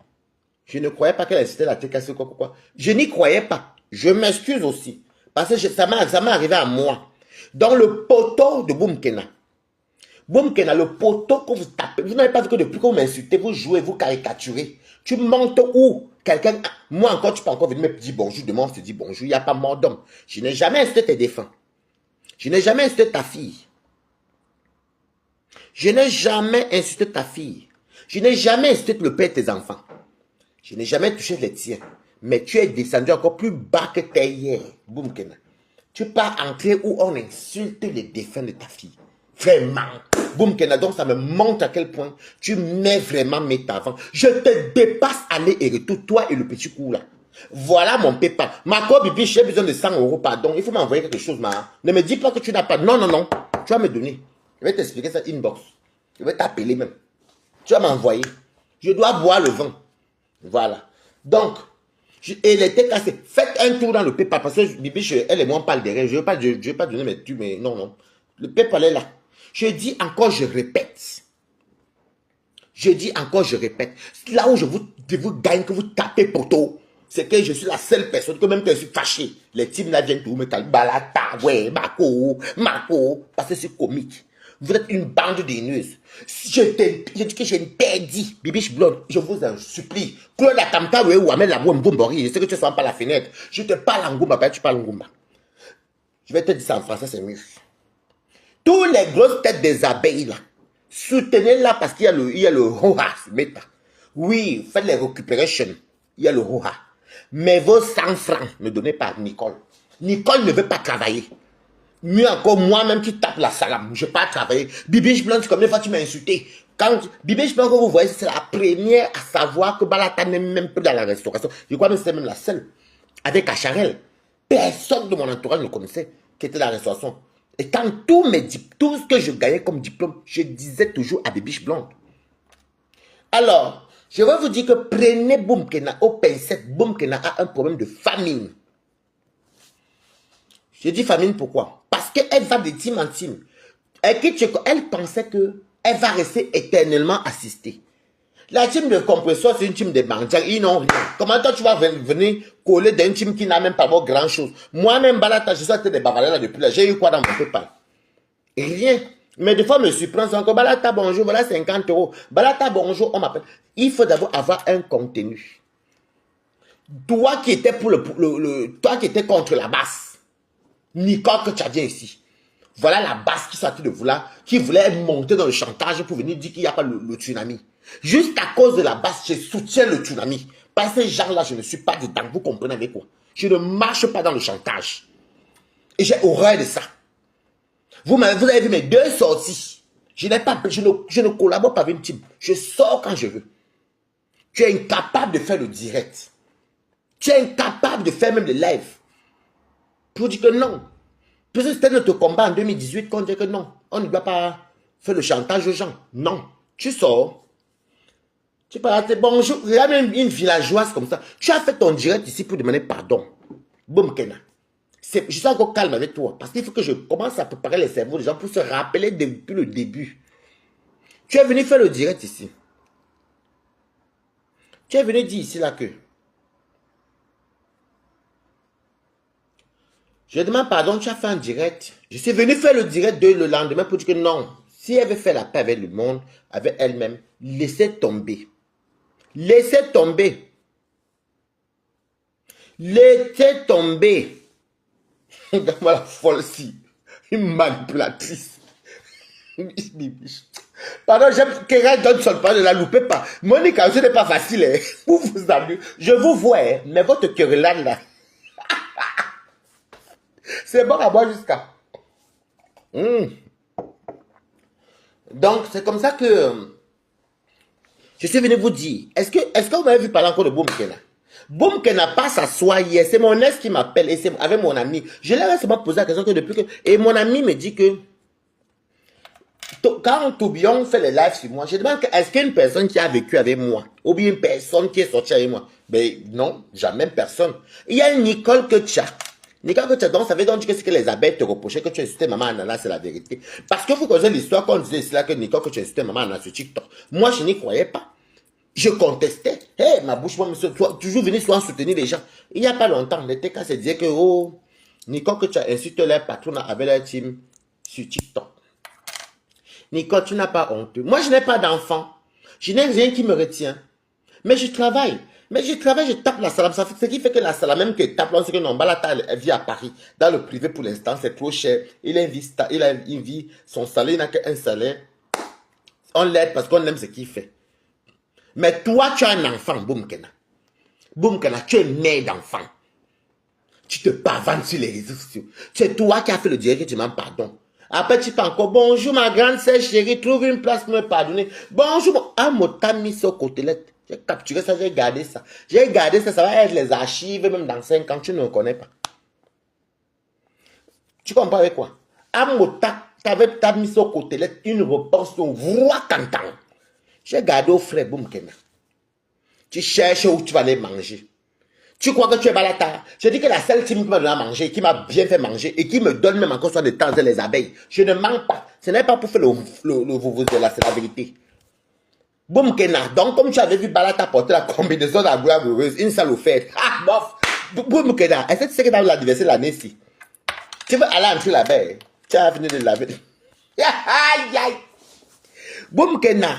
Je ne croyais pas qu'elle incitait la TKC ou quoi. Je n'y croyais pas. Je m'excuse aussi. Parce que ça m'est arrivé à moi. Dans le poteau de Boumkena. Boumkena, le poteau que vous tapez. Vous n'avez pas vu que depuis que vous m'insultez, vous jouez, vous caricaturez. Tu montes où quelqu'un... Moi encore, tu peux encore venir me dire bonjour. Demain, on se dit bonjour. Il n'y a pas mort d'homme. Je n'ai jamais insulté tes défunts. Je n'ai jamais insulté ta fille. Je n'ai jamais insulté ta fille. Je n'ai jamais insulté le père de tes enfants. Je n'ai jamais touché les tiens. Mais tu es descendu encore plus bas que t'es hier. Boumkena. Tu pars entrer où on insulte les défunts de ta fille. Vraiment. Boumkena. Donc ça me montre à quel point tu mets vraiment mes avant. Je te dépasse aller et retour. Toi et le petit coup là. Voilà mon PayPal. Ma bibi, j'ai besoin de 100 €. Pardon. Il faut m'envoyer quelque chose, ma. Ne me dis pas que tu n'as pas. Non, non, non. Tu vas me donner. Je vais t'expliquer ça inbox. Je vais t'appeler même. Tu vas m'envoyer. Je dois boire le vin. Voilà. Donc, et les têtes cassées. Faites un tour dans le PayPal. Parce que Bibi, elle et moi, on parle derrière. Je ne vais pas donner mes tubes, mais non, non. Le PayPal est là. Je dis encore, je répète. Je dis encore, je répète. Là où je vous gagne, que vous tapez poteau, c'est que je suis la seule personne que même quand je suis fâché, les teams là viennent tout me calmer. Balata, ouais, Marco, parce que c'est comique. Vous êtes une bande d'haineuses. Je dis que je t'ai dit, Bibiche Blonde, je vous en supplie. Claude Akamta, ou Amel la Mbombori, je sais que tu ne sors pas la fenêtre. Je te parle en Goumba, tu parles en Goumba. Je vais te dire ça en français, c'est mieux. Tous les grosses têtes des abeilles là, soutenez-la parce qu'il y a le Roha, oui, faites les récupérations, il y a le Roha. Mais vos 100 francs, ne donnez pas à Nicole. Nicole ne veut pas travailler. Mieux encore, moi-même qui tape la salam, je ne vais pas travailler. Bibi Blanc, combien de fois tu m'as insulté? Quand Bibi Blanc, vous voyez, c'est la première à savoir que Balata n'est même plus dans la restauration. Je crois que c'est même la seule. Avec Acharel. Personne de mon entourage ne connaissait qui était dans la restauration. Et quand tout ce que je gagnais comme diplôme, je disais toujours à Bibiche Blonde. Alors, je vais vous dire que prenez Boumkena au pincette. Boumkena a un problème de famine. Je dis famine pourquoi? Parce qu'elle va de team en team. Elle pensait qu'elle va rester éternellement assistée. La team de compresseur, c'est une team de bandits. Ils n'ont rien. Comment toi, tu vas venir coller dans une team qui n'a même pas grand chose? Moi-même, Balata, je suis des bavards là depuis là. J'ai eu quoi dans mon PayPal? Rien. Mais des fois, je me surprends encore. Balata, bonjour, voilà 50 €. Balata, bonjour, on m'appelle. Il faut d'abord avoir un contenu. Toi qui étais toi qui étais contre la basse, Nicole que tu as bien ici. Voilà la basse qui sortait de vous là, qui voulait monter dans le chantage pour venir dire qu'il n'y a pas le tsunami. Juste à cause de la basse, je soutiens le tsunami. Parce que ces gens-là, je ne suis pas dedans. Vous comprenez avec quoi? Je ne marche pas dans le chantage. Et j'ai horreur de ça. Vous avez vu mes 2 sorties. Je ne collabore pas avec une team. Je sors quand je veux. Tu es incapable de faire le direct. Tu es incapable de faire même le live. Pour dire que non. Parce que c'était notre combat en 2018 qu'on dit que non. On ne doit pas faire le chantage aux gens. Non. Tu sors. Tu parles, bonjour. Il y a même une villageoise comme ça. Tu as fait ton direct ici pour demander pardon. Boum, Kena. Je suis encore calme avec toi. Parce qu'il faut que je commence à préparer les cerveaux des gens pour se rappeler depuis le début. Tu es venu faire le direct ici. Tu es venu dire ici là que je demande pardon, tu as fait un direct. Je suis venu faire le direct le lendemain pour dire que non. Si elle veut faire la paix avec le monde, avec elle-même, laissez tomber. Laissez tomber. Laissez tomber. Regarde-moi la folle si. Une manipulatrice. Pardon, j'aime que quelqu'un donne son pas, ne la loupez pas. Monica, ce n'est pas facile. Hein. Vous vous amusez. Je vous vois, hein, mais votre querellade là. C'est bon à boire jusqu'à. Donc, c'est comme ça que je suis venu vous dire. Est-ce que vous m'avez vu parler encore de Boumkena? Boumkena pas s'asseoir hier. C'est mon ex qui m'appelle et c'est avec mon ami. Je l'ai récemment posé la question que depuis que. Et mon ami me dit que quand Toubion fait les lives sur moi, je demande est-ce qu'il y a une personne qui a vécu avec moi ou bien une personne qui est sortie avec moi? Ben non, jamais personne. Il y a une Nicole Ketcha. Nicole Ketcha, donc ça veut donc dire que c'est que les abeilles te reprochaient que tu insultais maman Anana, c'est la vérité. Parce que vous connaissez l'histoire qu'on disait là que Nicole que tu insultais maman Anana sur TikTok. Moi, je n'y croyais pas. Je contestais. Hé, ma bouche, moi, monsieur, toujours venir souvent soutenir les gens. Il n'y a pas longtemps, les TK se disaient que, oh, Nicole que tu as insulté leur patron avec leur team sur TikTok. Nicole, tu n'as pas honte. Moi, je n'ai pas d'enfant. Je n'ai rien qui me retient. Mais je travaille. Je tape la salam. Ce qui fait que la salam, même que tape, on sait que non, Balata, elle vit à Paris. Dans le privé, pour l'instant, c'est trop cher. Il a une vie, son salaire, il n'a qu'un salaire. On l'aide parce qu'on aime ce qu'il fait. Mais toi, tu as un enfant, Boumkena. Boumkena, tu es mère d'enfant. Tu te pavanes sur les réseaux sociaux. C'est toi qui as fait le direct que tu demandes pardon. Après, tu parles encore, bonjour ma grande sœur chérie, trouve une place pour me pardonner. Bonjour, ah, mon mis sur côtelette. J'ai capturé ça, j'ai gardé ça. J'ai gardé ça, ça va être les archives, même dans 5 ans, tu ne me connais pas. Tu comprends avec quoi? Ah, mon t'as mis sur côtelette une réponse au roi canton. J'ai gardé au frère Boumkena. Tu cherches où tu vas aller manger. Tu crois que tu es Balata? Je dis que la seule team qui m'a donné à manger, qui m'a bien fait manger et qui me donne même encore soit de temps les abeilles. Je ne mens pas. Ce n'est pas pour faire le de là, c'est la vérité. Boumkena, donc comme tu avais vu Balata porter la combinaison d'agoueuse, une salle offerte. Ah, bof! Boumkena, est-ce que tu sais que dans l'anniversaire de l'année-ci, tu veux aller entrer là-bas? Tu as fini de laver. Aïe, aïe! Boumkena,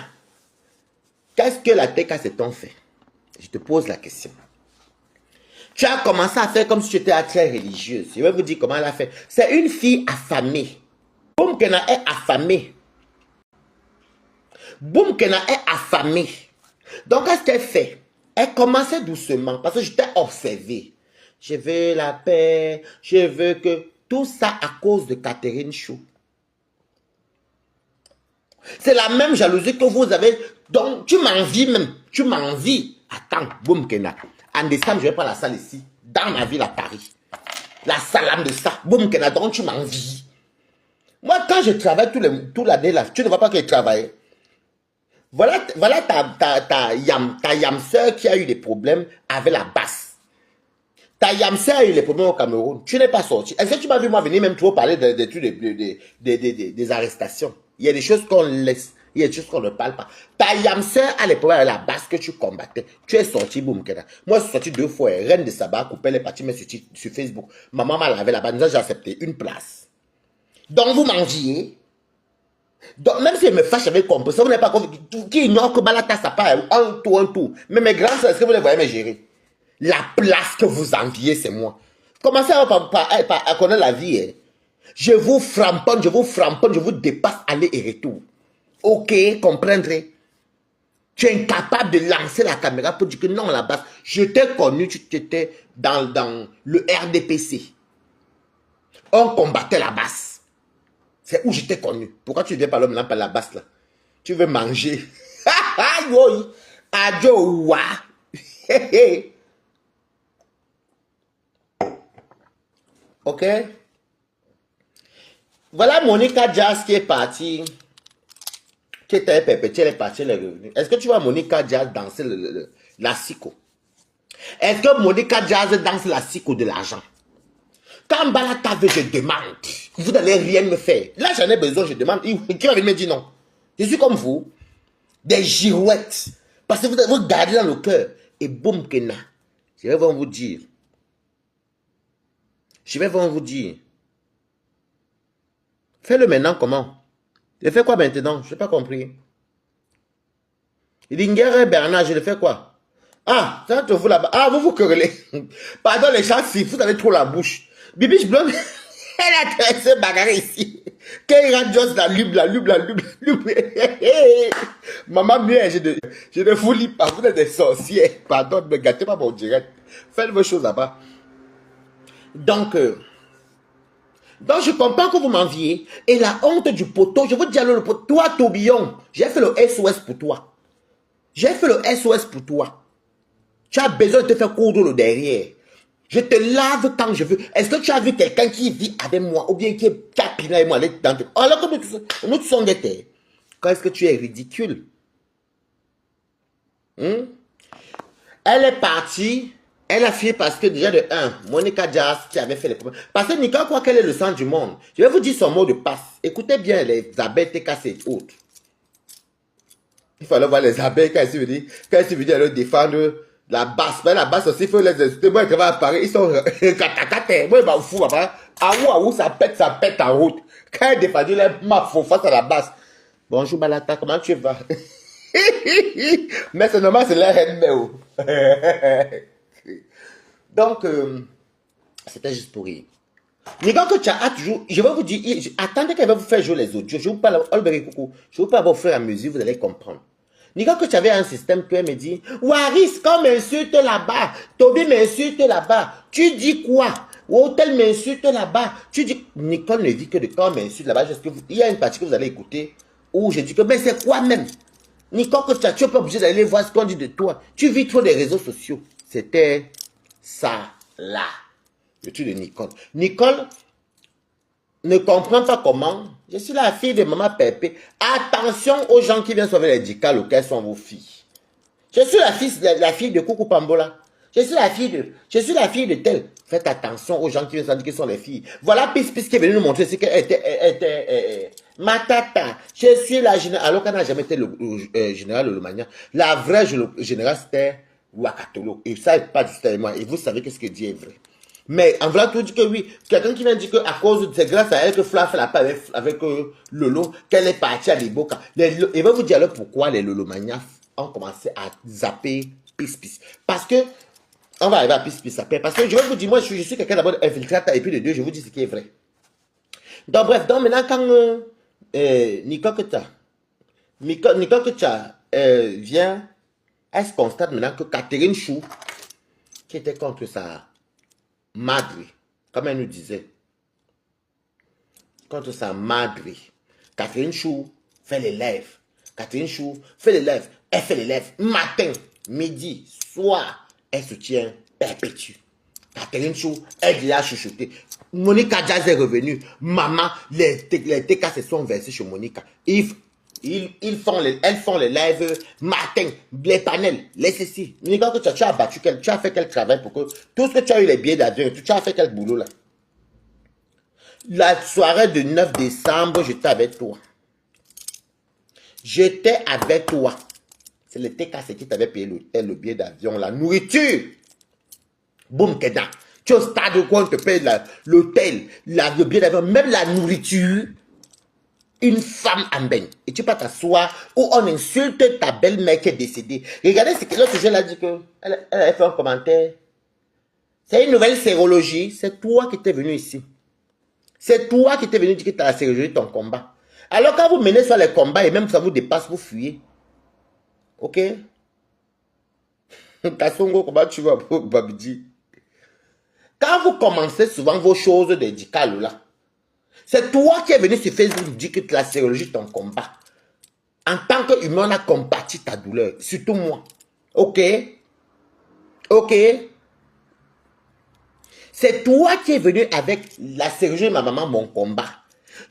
qu'est-ce que la TK s'est-on fait? Je te pose la question. Tu as commencé à faire comme si tu étais très religieuse. Je vais vous dire comment elle a fait. C'est une fille affamée. Boumkena est affamée. Boumkena est affamée. Donc, qu'est-ce qu'elle fait? Elle commençait doucement parce que je t'ai observé. Je veux la paix. Je veux que... Tout ça à cause de Catherine Chou. C'est la même jalousie que vous avez. Donc, tu m'envies même. Tu m'envies. Attends, Boumkena. En décembre, je vais prendre la salle ici. Dans ma ville à Paris. La salam de ça. Boumkena, donc tu m'envies. Moi, quand je travaille tout l'année là, tu ne vois pas que je travaille. Voilà ta yamseur qui a eu des problèmes avec la basse. Ta yamseur a eu des problèmes au Cameroun. Tu n'es pas sorti. Est-ce que tu m'as vu moi venir même trop parler des arrestations? Il y a des choses qu'on laisse. Il y a des choses qu'on ne parle pas. Ta yamseur a les problèmes avec la basse que tu combattais. Tu es sorti, boum, keda. Moi, je suis sorti 2 fois. Reine de Saba, coupé les parties, mais sur Facebook. Maman m'a lavé là-bas. J'ai accepté une place. Donc, vous m'enviez. Donc, même si je me fâche avec Compost, vous n'avez pas compris, qui ignore que Balata, ça part un tour. Mais mes grands soeurs, est-ce que vous les voyez me gérer? La place que vous enviez, c'est moi. Commencez à connaître la vie. Hein. Je vous framponne, je vous dépasse aller et retour. Ok, comprendrez. Tu es incapable de lancer la caméra pour dire que non, la base. Je t'ai connu, tu étais dans le RDPC. On combattait la base. C'est où je t'ai connu. Pourquoi tu viens par là maintenant par la basse là? Tu veux manger. Adjo wa. Ok? Voilà Monica Jazz qui est partie. Qui était perpétuée, elle est partie, elle est revenue. Est-ce que tu vois Monica Jazz danser la sicko? Est-ce que Monica Jazz danse la sicko de l'argent? Quand Balata veut, je demande. Vous n'allez rien me faire. Là, j'en ai besoin, je demande. Qui va venir me dire non? Je suis comme vous. Des girouettes. Parce que vous gardez dans le cœur. Et boum, Kena. Je vais vous dire. Fais-le maintenant comment? Je fais quoi maintenant? Je n'ai pas compris. Linger et Bernard, je le fais quoi? Ah, ça te vous là-bas. Ah, vous querellez. Pardon, les gens, si vous avez trop la bouche. Bibiche Blonde, elle a traversé bagarre ici. Quand il rentre juste la lube. Maman, mieux, je ne vous lis pas, vous êtes des sorciers. Pardon, ne me gâtez pas mon direct. Faites vos choses là-bas. Donc, je comprends que vous m'enviez. Et la honte du poteau, je vous dis alors le poteau. Toi, Tourbillon, j'ai fait le SOS pour toi. Tu as besoin de te faire coudre le derrière. Je te lave quand je veux. Est-ce que tu as vu quelqu'un qui vit avec moi ou bien qui est capiné avec moi alors que nous sommes des terres. Quand est-ce que tu es ridicule? Elle est partie. Elle a fui parce que déjà de 1, Monica Jazz qui avait fait les problèmes. Parce que Nicole croit qu'elle est le centre du monde. Je vais vous dire son mot de passe. Écoutez bien les abeilles TKC et autres. Il fallait voir les abeilles quand elles sont venues leur défendre. La basse, mais la basse aussi, il faut les insulter. Moi, quand va apparaître, ils sont katakate. Moi, je m'en fous, papa. Aou, ça pète en route. Quand elle défend, elle m'a faux face à la basse. Bonjour, Balata, comment tu vas? Mais c'est normal, c'est la reine, Donc, c'était juste pour rire. Mais quand tu as toujours, je vais vous dire, attendez qu'elle va vous faire jouer les audios. Je vous parle, je vous parle au fur et à mesure, vous allez comprendre. Nicole, que tu avais un système, tu me dit, Waris, quand m'insulte là-bas, Toby m'insulte là-bas, tu dis quoi? Hôtel m'insulte là-bas, tu dis, Nicole ne dit que de quand m'insulte là-bas, il y a une partie que vous allez écouter, où je dis que, mais c'est quoi même? Nicole, que tu n'es pas obligé d'aller voir ce qu'on dit de toi. Tu vis trop des réseaux sociaux. C'était ça là. Le truc de Nicole. Nicole ne comprend pas comment. Je suis la fille de maman Pépé. Attention aux gens qui viennent sauver les dicales auxquels sont vos filles. Je suis la fille de Coucou Pambola. Je suis la fille de tel. Faites attention aux gens qui viennent dire qu'ils sont les filles. Voilà Pis qui est venu nous montrer ce qu'elle était. Ma tata, je suis la générale. Alors qu'elle n'a jamais été le général Lomagna. La vraie générale, c'était Wakatolo. Et ça n'est pas du tout avec moi. Et vous savez que ce que dit est vrai. Mais en voulant tout dire que oui, quelqu'un qui vient dire que à cause de c'est grâce à elle que Fla fait la paix avec Lolo, qu'elle est partie à l'Iboka. Il va vous dire alors pourquoi les Lolomanias ont commencé à zapper Pis. Parce que, on va arriver à Pis après. Parce que je vais vous dire, moi je suis quelqu'un d'abord infiltrateur et puis de deux, je vous dis ce qui est vrai. Donc bref, donc maintenant quand Nicole Ketia vient, elle se constate maintenant que Catherine Chou, qui était contre sa madre, comme elle nous disait, contre sa madre, Catherine Chou fait les lèvres. Elle fait les lèvres matin, midi, soir. Elle soutient perpétue. Catherine Chou, elle a chuchoté. Monica Jazz est revenue. Maman, les TK se sont versés chez Monica. Elles font les lives matin, les panels, les ceci. Monica, que tu as abattu, tu as fait quel travail pour que tout ce que tu as eu les billets d'avion, tu as fait quel boulot là? La soirée du 9 décembre, j'étais avec toi. J'étais avec toi. C'est le TKC qui t'avait payé l'hôtel, le billet d'avion, la nourriture. Boum, Keda. Tu es au stade où on te paye l'hôtel, le billet d'avion, même la nourriture. Une femme en baigne. Et tu peux t'asseoir où on insulte ta belle-mère qui est décédée. Regardez ce que l'autre jeune a dit que elle a fait un commentaire. C'est une nouvelle sérologie. C'est toi qui t'es venu ici. C'est toi qui t'es venu dire que tu as la sérologie de ton combat. Alors quand vous menez sur les combats et même ça vous dépasse, vous fuyez. Ok? Kassongo, comment tu vas, Babidi? Quand vous commencez souvent vos choses médicales là, c'est toi qui es venu sur Facebook dire que la sérologie ton combat. En tant qu'humain, on a compati ta douleur. Surtout moi. Ok? Ok? C'est toi qui es venu avec la sérologie de ma maman, mon combat.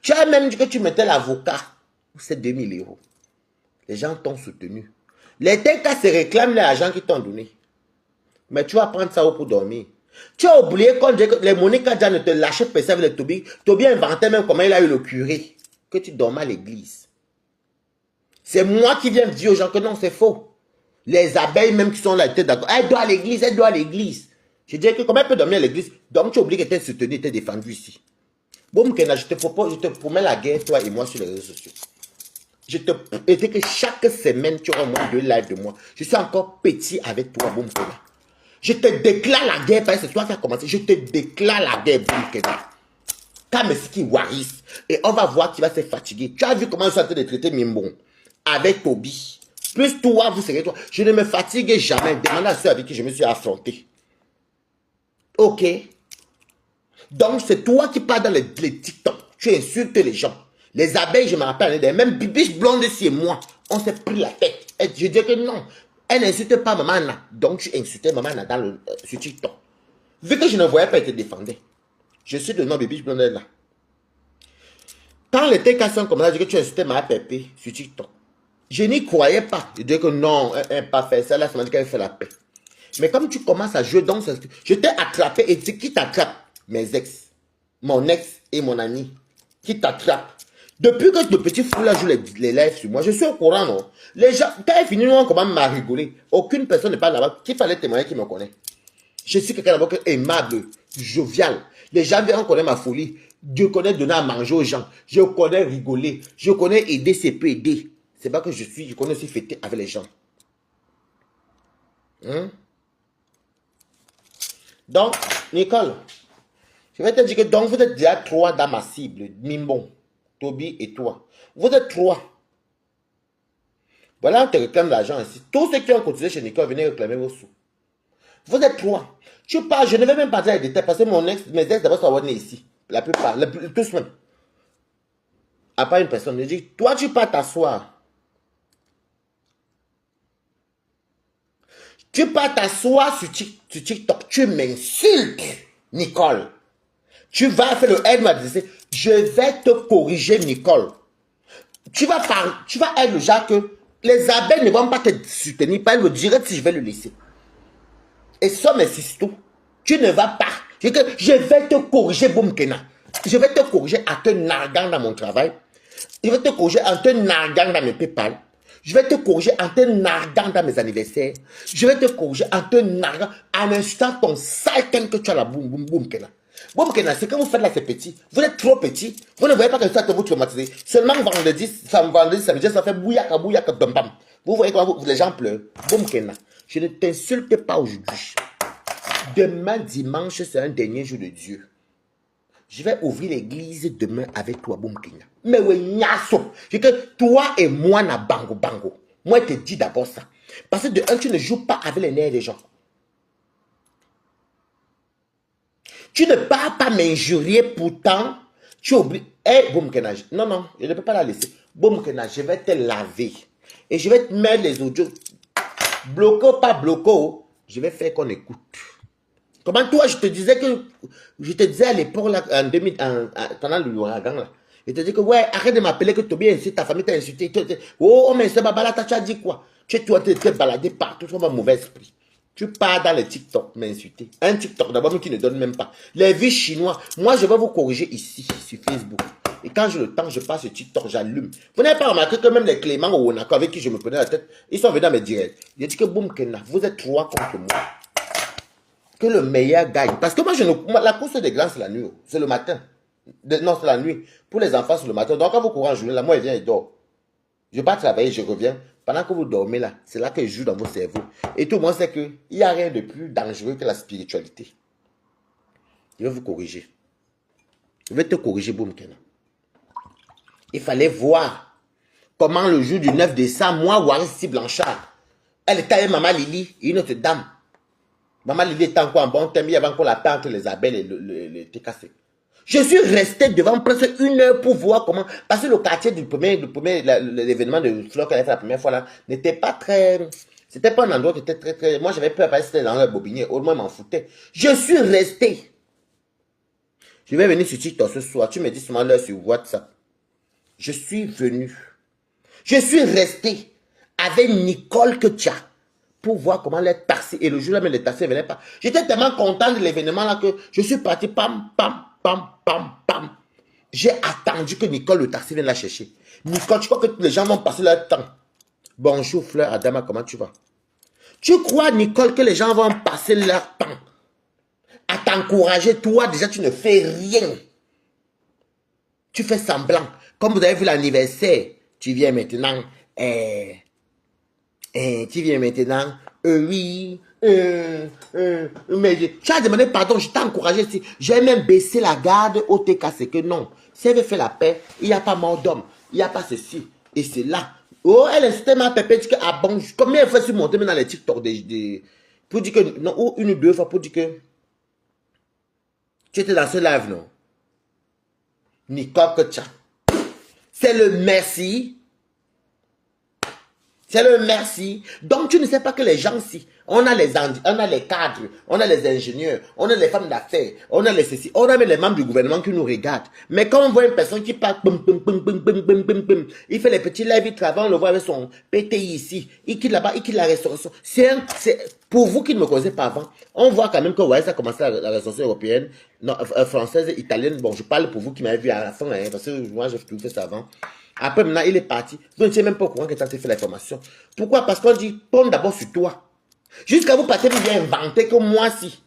Tu as même dit que tu mettais l'avocat. C'est 2000 €. Les gens t'ont soutenu. Les TK se réclament les agents qui t'ont donné. Mais tu vas prendre ça pour dormir. Tu as oublié quand les Monica ne te lâchaient pas avec les Toby. Toby inventait même comment il a eu le curé. Que tu dormais à l'église. C'est moi qui viens dire aux gens que non, c'est faux. Les abeilles même qui sont là, étaient d'accord. Elle doit à l'église, elle doit à l'église. Je dis que comment elle peut dormir à l'église? Donc tu oublies que tu es soutenu, tu es défendu ici. Bon, Mkena, je te promets la guerre, toi et moi, sur les réseaux sociaux. Je te promets que chaque semaine, tu auras au moins 2 lives de moi. Je suis encore petit avec toi, Boum Kena. Je te déclare la guerre, parce que c'est toi qui as commencé. Je te déclare la guerre, Boum Kena. Kamesiki Waris. Et on va voir qui va se fatiguer. Tu as vu comment je suis en train de traiter Mimbon avec Toby. Plus toi, vous serez toi. Je ne me fatigue jamais. Demande à ceux avec qui je me suis affronté. Ok. Donc, c'est toi qui pars dans les TikTok. Tu insultes les gens. Les abeilles, je me rappelle, même Bibiche Blonde, c'est moi. On s'est pris la tête. Et je dis que non. Elle n'insulte pas Maman Anna. Donc, tu insultais Maman Anna sur TikTok. Vu que je ne voyais pas être défendu. Je suis de nom Bibiche Blonde là. Quand les TK sont comme ça, je dis que tu insultais Maman Pépé sur TikTok. Je n'y croyais pas. Je dis que non, elle n'a pas fait ça. Là, ça m'a dit qu'elle fait la paix. Mais comme tu commences à jouer, donc, je t'ai attrapé. Et qui t'attrape? Mes ex. Mon ex et mon ami. Qui t'attrape. Depuis que le petit fou là joue les lives sur moi, je suis au courant, non? Les gens, quand il finit, on commence à rigoler. Aucune personne n'est pas là-bas. Qui fallait témoigner qui me connaît? Je suis quelqu'un d'abord aimable, jovial. Les gens viennent connaître ma folie. Je connais donner à manger aux gens. Je connais rigoler. Je connais aider ces peu aider. C'est pas que je connais aussi fêter avec les gens. Hein? Donc, Nicole, je vais te dire que donc vous êtes déjà 3 dans ma cible. Mimbon, Toby et toi. Vous êtes 3. Voilà, on te réclame l'argent ici. Tous ceux qui ont cotisé chez Nicole, venez réclamer vos sous. Vous êtes 3. Tu parles, je ne vais même pas dire les détails parce que mes ex d'abord sont venus ici. La plupart, tous même. À part une personne, je dis, toi tu pars t'asseoir. Tu pars t'asseoir sur TikTok, tu m'insultes, Nicole. Tu vas faire le elle m'a dit, je vais te corriger, Nicole. Tu vas être le genre que les abeilles ne vont pas te soutenir, pas le direct si je vais le laisser. Et ça, mais c'est tout. Tu ne vas pas. Je vais te corriger, Boumkena. Je vais te corriger en te narguant dans mon travail. Je vais te corriger en te narguant dans mes PayPal. Je vais te corriger en te narguant dans mes anniversaires. Je vais te corriger en te narguant en instant ton sale que tu as la Boumkena. Boumkena, c'est que vous faites là, c'est petit. Vous êtes trop petit. Vous ne voyez pas que ça vous traumatise. Seulement vendredi, samedi, ça fait bouyaka, bouyaka, bam bam. Vous voyez comment les gens pleurent. Boumkena, je ne t'insulte pas aujourd'hui. Demain, dimanche, c'est un dernier jour de Dieu. Je vais ouvrir l'église demain avec toi, Boumkena. Mais oui, nyasso. C'est que toi et moi, na bango bango. Moi, je te dis d'abord ça. Parce que de un, tu ne joues pas avec les nerfs des gens. Tu ne pars pas m'injurier, pourtant, tu oublies. Eh, Boumkena, non, non, je ne peux pas la laisser. Boumkena, je vais te laver. Et je vais te mettre les audios. Bloqué ou pas bloqué, je vais faire qu'on écoute. Comment toi, je te disais à l'époque, là, en 2000, pendant l'ouragan, là, je te dis que, ouais, arrête de m'appeler que Tobi a insulté, ta famille t'a insulté. Oh, mais ce Babala, tu as dit quoi? Tu es baladé partout, tu as un mauvais esprit. Tu pars dans les TikTok m'insulter. Un TikTok d'abord qui ne donne même pas. Les vies chinois, moi je vais vous corriger ici, sur Facebook. Et quand j'ai le temps, je passe sur TikTok, j'allume. Vous n'avez pas remarqué que même les Clément ou Onako avec qui je me prenais la tête, ils sont venus dans mes directs. J'ai dit que boum, Kena, vous êtes trois contre moi. Que le meilleur gagne. Parce que moi, la course des glands, c'est la nuit. C'est le matin. Non, c'est la nuit. Pour les enfants, c'est le matin. Donc, quand vous courez en journée, là, moi, il vient et dort. Je vais pas travailler, je reviens. Pendant que vous dormez là, c'est là que je joue dans vos cerveaux. Et tout le monde sait qu'il n'y a rien de plus dangereux que la spiritualité. Je vais vous corriger. Je vais te corriger, Boumkena. Il fallait voir comment le jour du 9 décembre, moi, Warissi Blanchard, elle était avec Maman Lily, une autre dame. Maman Lily était encore en bon thème, il y avait encore la paix entre les abeilles et le TKC. Je suis resté devant presque 1 heure pour voir comment... Parce que le quartier du l'événement de Fleur qu'elle a fait la première fois là, n'était pas très... C'était pas un endroit qui était très... Moi, j'avais peur parce que c'était dans le bobinier. Au moins, m'en foutais. Je suis resté. Je vais venir sur TikTok ce soir. Tu me dis seulement l'heure sur WhatsApp. Je suis venu. Je suis resté avec Nicole Ketia pour voir comment les taxis... Et le jour là, mais les taxis ne venaient pas. J'étais tellement content de l'événement là que je suis parti pam, pam, pam, pam, pam. J'ai attendu que Nicole, le taxi, vienne la chercher. Nicole, tu crois que les gens vont passer leur temps? Bonjour, Fleur Adama, comment tu vas? Tu crois, Nicole, que les gens vont passer leur temps à t'encourager? Toi, déjà, tu ne fais rien. Tu fais semblant. Comme vous avez vu l'anniversaire, tu viens maintenant... tu viens maintenant... oui... mais tu as demandé pardon, je t'ai encouragé. J'ai même baissé la garde au TK, c'est que non. Si elle veut faire la paix, il n'y a pas mort d'homme. Il n'y a pas ceci. Et c'est là. Oh, elle insistait ma pépé, dit que, ah bon, combien elle fait sur monter dans les TikTok pour dire que, non, ou 1 ou 2 fois pour dire que tu étais dans ce live, non? Nicole Ketia. C'est le merci. C'est le merci. Donc, tu ne sais pas que les gens, si, on a les cadres, on a les ingénieurs, on a les femmes d'affaires, on a les ceci, on a même les membres du gouvernement qui nous regardent. Mais quand on voit une personne qui parle, il fait les petits lives, il travaille, on le voit avec son PTI ici, il quitte là-bas, il quitte la restauration. C'est pour vous qui ne me connaissez pas avant, on voit quand même que ouais, ça a commencé la restauration européenne, non, française, italienne. Bon, je parle pour vous qui m'avez vu à la fin, hein, parce que moi, j'ai tout fait ça avant. Après, maintenant, il est parti. Vous ne savez même pas au courant que tu as fait la formation. Pourquoi? Parce qu'on dit, tombe d'abord sur toi. Jusqu'à vous partez, vous bien inventer que moi, si.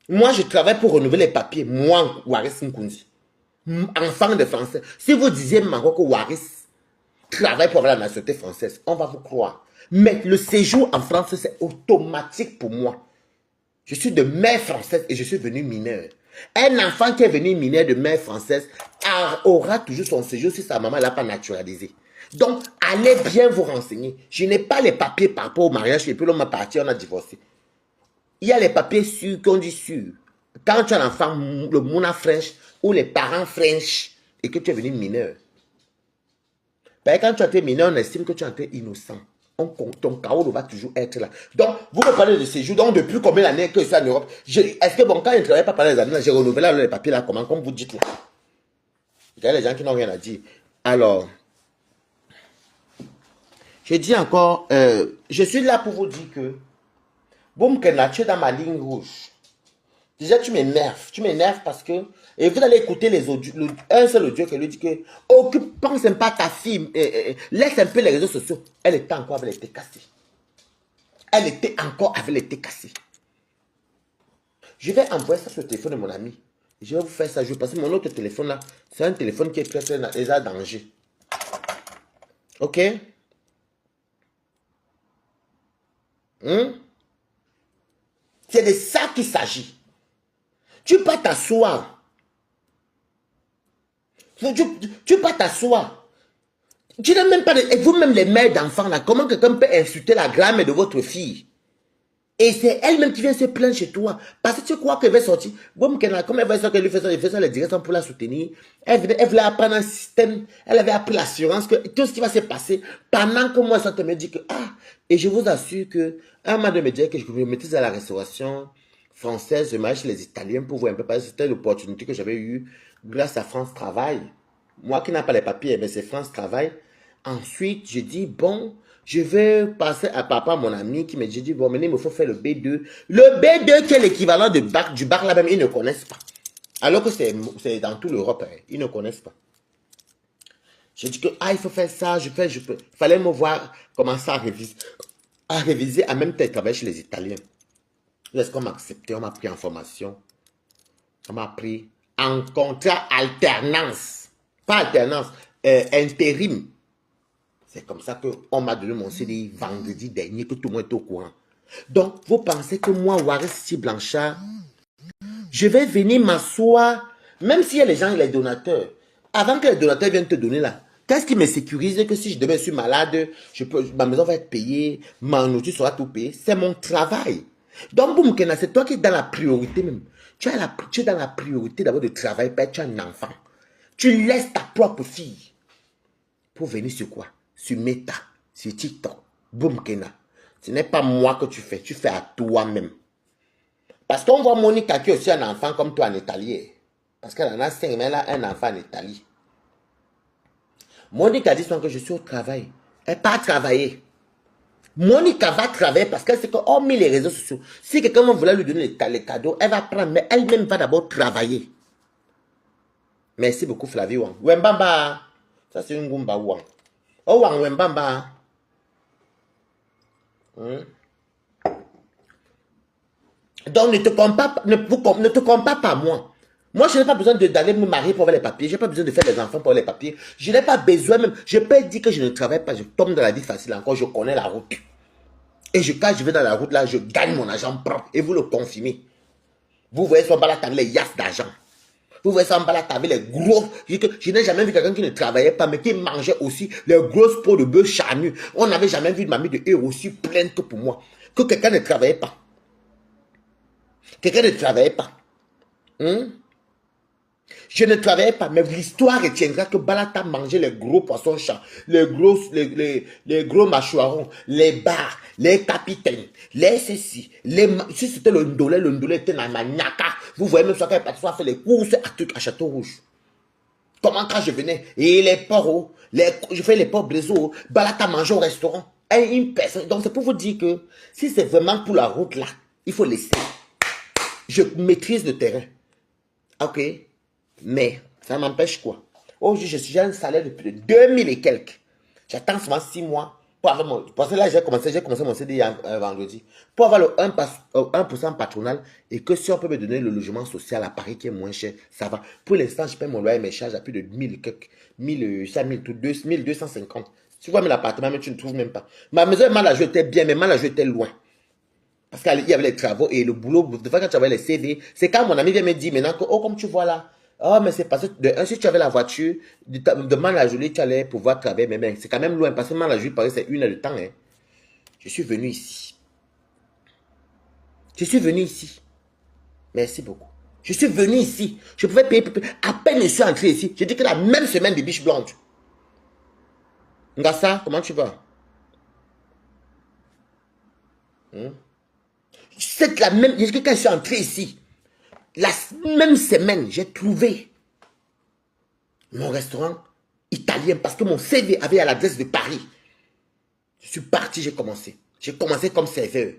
Moi, je travaille pour renouveler les papiers. Moi, Waris Nkunzi. Enfant de français. Si vous disiez, Marco, que Waris travaille pour avoir la nationalité française, on va vous croire. Mais le séjour en France, c'est automatique pour moi. Je suis de mère française et je suis venu mineur. Un enfant qui est venu mineur de mère française aura toujours son séjour si sa maman ne l'a pas naturalisé. Donc, allez bien vous renseigner. Je n'ai pas les papiers par rapport au mariage et puis l'homme m'a parti, on a divorcé. Il y a les papiers sûrs qu'on dit sûrs. Quand tu as un enfant, le mouna French ou les parents French et que tu es venu mineur. Ben, quand tu as été mineur, on estime que tu as été innocent. Ton chaos va toujours être là. Donc, vous me parlez de séjour. Donc, depuis combien d'années que je suis en Europe? Est-ce que, bon, quand je ne travaille pas pendant les années, j'ai renouvelé les papiers là, comment, comme vous dites là? Il y a les gens qui n'ont rien à dire. Alors, je dis encore, je suis là pour vous dire que, boum, Kena, tu es dans ma ligne rouge. Déjà, tu m'énerves parce que, et vous allez écouter les audios, un seul audio qui lui dit que, pense pas ta fille, laisse un peu les réseaux sociaux. Elle était encore avec les TKC. Elle était encore avec les TKC. Je vais envoyer ça sur le téléphone de mon ami. Je vais vous faire ça jouer parce que mon autre téléphone là, c'est un téléphone qui est très danger. Ok? C'est de ça qu'il s'agit. Tu peux t'asseoir. Tu peux t'asseoir. Tu n'as même pas de... Et vous-même les mères d'enfants là, comment quelqu'un peut insulter la grand-mère de votre fille? Et c'est elle-même qui vient se plaindre chez toi. Parce que tu crois qu'elle va sortir. Bon, comme elle va sortir, elle lui fait ça, elle fait ça, les directions pour la soutenir. Elle voulait apprendre un système. Elle avait appris l'assurance que tout ce qui va se passer pendant que moi, ça te me dit que, ah, et je vous assure que, un moment de me dire que je me maîtrise à la restauration, française, je marche chez les Italiens pour voir un peu, parce que c'était l'opportunité que j'avais eue grâce à France Travail. Moi qui n'ai pas les papiers, mais c'est France Travail. Ensuite, je dis, bon, je vais passer à papa, mon ami, qui me dit, bon, maintenant, il me faut faire le B2. Le B2 qui est l'équivalent du bac là-même, ils ne connaissent pas. Alors que c'est dans toute l'Europe, hein, ils ne connaissent pas. Je dis que, il faut faire ça, je peux. Il fallait me voir commencer à réviser en même temps travailler chez les Italiens. Est-ce qu'on m'a accepté, on m'a pris en formation, on m'a pris en contrat alternance, pas alternance, intérim. C'est comme ça qu'on m'a donné mon CDI vendredi dernier, que tout le monde est au courant. Donc, vous pensez que moi, Waris Blanchard, je vais venir m'asseoir, même s'il y a les gens, les donateurs, avant que les donateurs viennent te donner là, qu'est-ce qui me sécurise que si je demain suis malade, ma maison va être payée, ma nourriture sera tout payée, c'est mon travail. Donc, Boumkena, c'est toi qui es dans la priorité même. Tu es dans la priorité d'abord de travailler, parce que tu as un enfant. Tu laisses ta propre fille pour venir sur quoi? Sur Meta, sur TikTok, Boumkena. Ce n'est pas moi que tu fais à toi-même. Parce qu'on voit Monica qui est aussi un enfant comme toi en Italie. Parce qu'elle en a 5, mais elle a un enfant en Italie. Monica dit souvent que je suis au travail. Elle n'a pas travaillé. Monica va travailler parce qu'elle sait que, hormis les réseaux sociaux, si quelqu'un voulait lui donner les cadeaux, elle va prendre, mais elle-même va d'abord travailler. Merci beaucoup, Flavie Wang. Wembamba. Ça, c'est une Goumba Wang. Oh, Wang Wembamba. Donc, ne te compare pas à moi. Moi, je n'ai pas besoin d'aller me marier pour avoir les papiers. Je n'ai pas besoin de faire des enfants pour avoir les papiers. Je n'ai pas besoin même. Je peux dire que je ne travaille pas. Je tombe dans la vie facile encore. Je connais la route. Et quand je vais dans la route, là, je gagne mon argent propre. Et vous le confirmez. Vous voyez sur Mbalata les yas d'argent. Vous voyez sur Mbalata les gros. Je n'ai jamais vu quelqu'un qui ne travaillait pas, mais qui mangeait aussi les grosses pots de bœuf charnus. On n'avait jamais vu une mamie de eux aussi pleine que pour moi. Que quelqu'un ne travaillait pas. Quelqu'un ne travaillait pas. Je ne travaillais pas, mais l'histoire retiendra que Balata mangeait les gros poissons chats, les gros mâchoirons, les bars, les capitaines, les ceci, si c'était le ndolé était dans ma nyaka. Vous voyez même ça quand il fait les courses à Château Rouge. Comment quand je venais, et les poros, je fais les porcs brésos, Balata mangeait au restaurant. Et une personne, donc c'est pour vous dire que si c'est vraiment pour la route là, il faut laisser. Je maîtrise le terrain. Ok? Mais, ça m'empêche quoi? Aujourd'hui, j'ai un salaire de plus de 2000 et quelques. J'attends seulement 6 mois pour avoir mon... Parce que là, j'ai commencé mon CDI vendredi. Pour avoir le 1% patronal et que si on peut me donner le logement social à Paris qui est moins cher, ça va. Pour l'instant, je paie mon loyer et mes charges à plus de 1000 et quelques. 1250. Tu vois, mais l'appartement, mais tu ne trouves même pas. Ma maison, mal à jouer était bien, mais mal à jouer était loin. Parce qu'il y avait les travaux et le boulot. De fois, quand tu avais les CV, c'est quand mon ami vient me dire maintenant que, oh, comme tu vois là, oh, mais c'est parce que, si tu avais la voiture, de Mantes-la-Jolie, tu allais pouvoir travailler, mais c'est quand même loin, parce que Mantes-la-Jolie, Paris, c'est 1 heure de temps, hein. Je suis venu ici. Je suis venu ici. Merci beaucoup. Je suis venu ici. Je pouvais payer, à peine je suis entré ici. Je dis que la même semaine des biches blondes. Ngassa, comment tu vas? C'est la même, je dis que quand je suis entré ici, la même semaine, j'ai trouvé mon restaurant italien parce que mon CV avait à l'adresse de Paris. Je suis parti, j'ai commencé. J'ai commencé comme serveur.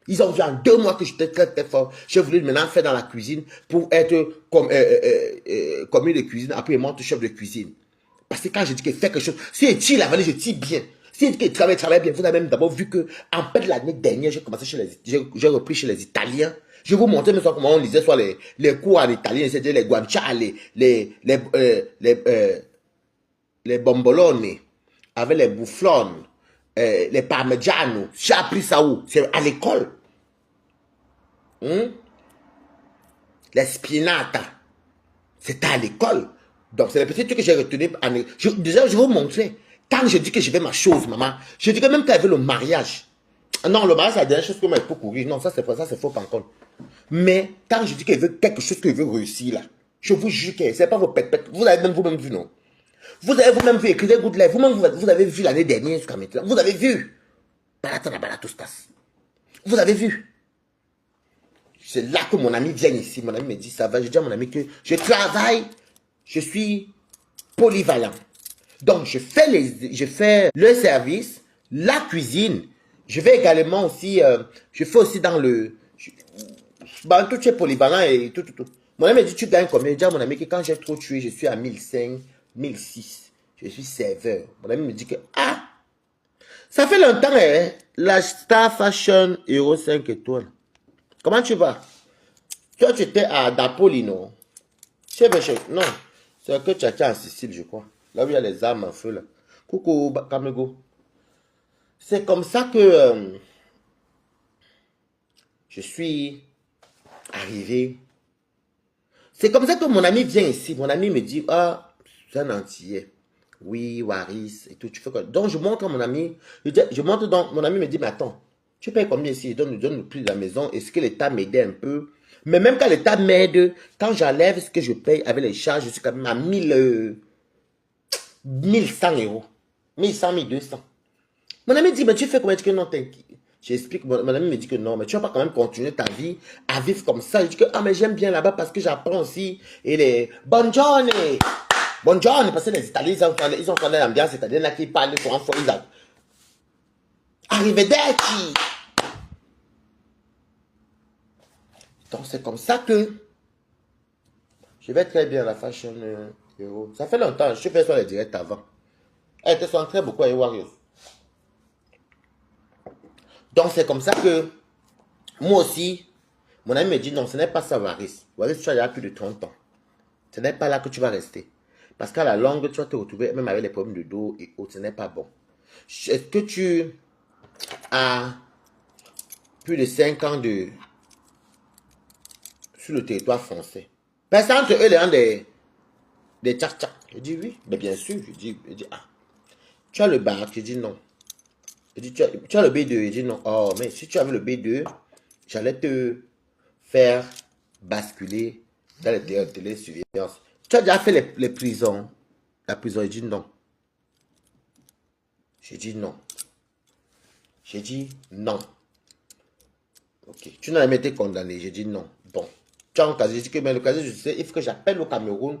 Ils ont vu en 2 mois que j'étais très très fort. J'ai voulu maintenant faire dans la cuisine pour être comme commis de cuisine. Après, il monte chef de cuisine. Parce que quand je dis qu'il fait quelque chose, si il tire la vallée, je tire bien. Si il travaille bien, vous avez même d'abord vu que en fait l'année dernière, j'ai repris chez les Italiens. Je vais vous montrer maintenant comment on lisait soit les cours en italien, c'était les guanciale, les bombolone, avec les boufflons, les parmigiano. J'ai appris ça où? C'est à l'école. Les spinata. C'était à l'école. Donc, c'est les petits trucs que j'ai retenus. Déjà, je vais vous montrer. Quand je dis que je vais ma chose, maman, je dis que même quand elle veut le mariage. Non, le mariage, c'est la dernière chose que moi, il faut courir. Non, ça, c'est faux, par contre. Mais quand je dis qu'elle veut quelque chose qu'elle veut réussir, là, je vous jure que c'est pas vos pètes. Vous avez même vous-même vu, non? Vous avez vous-même vu écrire des gouttes de lèvres. Vous-même, vous avez vu l'année dernière jusqu'à maintenant. Vous avez vu. Vous avez vu. c'est là que mon ami vient ici. Mon ami me dit, ça va. Je dis à mon ami que je travaille, je suis polyvalent. Donc, je fais le service, la cuisine. Je vais également aussi, je fais aussi dans le... tout est polyvalent et tout. Mon ami me dit, tu gagnes combien? Je dis à mon ami que quand j'ai trop tué, je suis à 1005, 1006. Je suis serveur. Mon ami me dit que, ah, ça fait longtemps, hein, la Star Fashion Euro 5 étoiles. Comment tu vas? Toi, tu étais à Napoli, non? Non, c'est que tu étais en Sicile, je crois. Là où il y a les armes en feu, là. Coucou, Kamego. C'est comme ça que je suis arrivé. C'est comme ça que mon ami vient ici. Mon ami me dit, ah, c'est un Antillais. Oui, Waris et tout. Tu fais quoi? Donc, je montre à mon ami. Je montre donc, mon ami me dit, mais attends, tu payes combien ici? Je donne le prix de la maison. Est-ce que l'État m'aide un peu? Mais même quand l'État m'aide, quand j'enlève ce que je paye avec les charges, je suis quand même à 1100 euros. 1100, 1200. Mon ami dit, mais tu fais comment? Je dis que non, t'inquiète. J'explique, mon ami me dit que non, mais tu vas pas quand même continuer ta vie à vivre comme ça. Je dis que, ah, mais j'aime bien là-bas parce que j'apprends aussi. Et les buongiorno. Buongiorno, parce que les Italiens, ils ont connu l'ambiance italienne là qui parlent sur un fond. Arrivederci. Donc, c'est comme ça que je vais très bien à la Fashion Euro. Ça fait longtemps, je fais sur les directs avant. Elle te sent très beaucoup à Warriors. Donc, c'est comme ça que moi aussi, mon ami me dit non, ce n'est pas ça, Waris. Waris, tu as déjà plus de 30 ans. Ce n'est pas là que tu vas rester. Parce qu'à la longue, tu vas te retrouver même avec les problèmes de dos et autres. Ce n'est pas bon. Est-ce que tu as plus de 5 ans sur le territoire français? Parce qu'entre eux, les gens des tchak-tchak. Je dis oui, mais bien sûr. Je dis ah. Tu as le bac? Je dis non. Je dis tu as le B2? Je dis non. Oh, mais si tu avais le B2, j'allais te faire basculer dans les télésurveillance. Tu as déjà fait les prisons? La prison, je dis non. J'ai dit non. J'ai dit non. Ok. Tu n'as jamais été condamné. J'ai dit non. Bon. Tu as un casier. J'ai dit que mais le casier, je sais, il faut que j'appelle au Cameroun.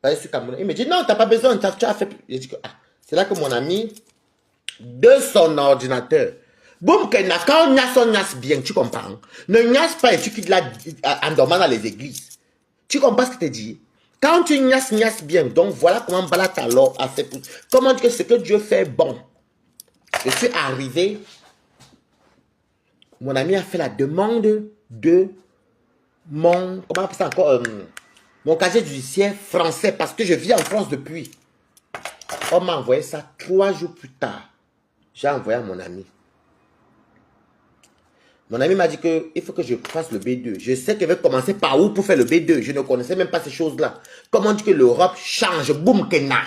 Il me dit non, tu n'as pas besoin. Tu as fait. J'ai dit que ah. C'est là que mon ami, de son ordinateur, boum, quand on niasse bien, tu comprends? Ne niasse pas et tu quittes là en dormant dans les églises. Tu comprends ce que je te dis? Quand tu niasse bien, donc voilà comment Balata alors a fait. Comment dire que ce que Dieu fait bon. Je suis arrivé, mon ami a fait la demande de mon, comment on appelle ça encore, mon casier judiciaire français parce que je vis en France depuis. On m'a envoyé ça 3 jours plus tard. J'ai envoyé à mon ami. Mon ami m'a dit qu'il faut que je fasse le B2. Je sais qu'il va commencer par où pour faire le B2. Je ne connaissais même pas ces choses-là. Comment dire que l'Europe change, boum, kena.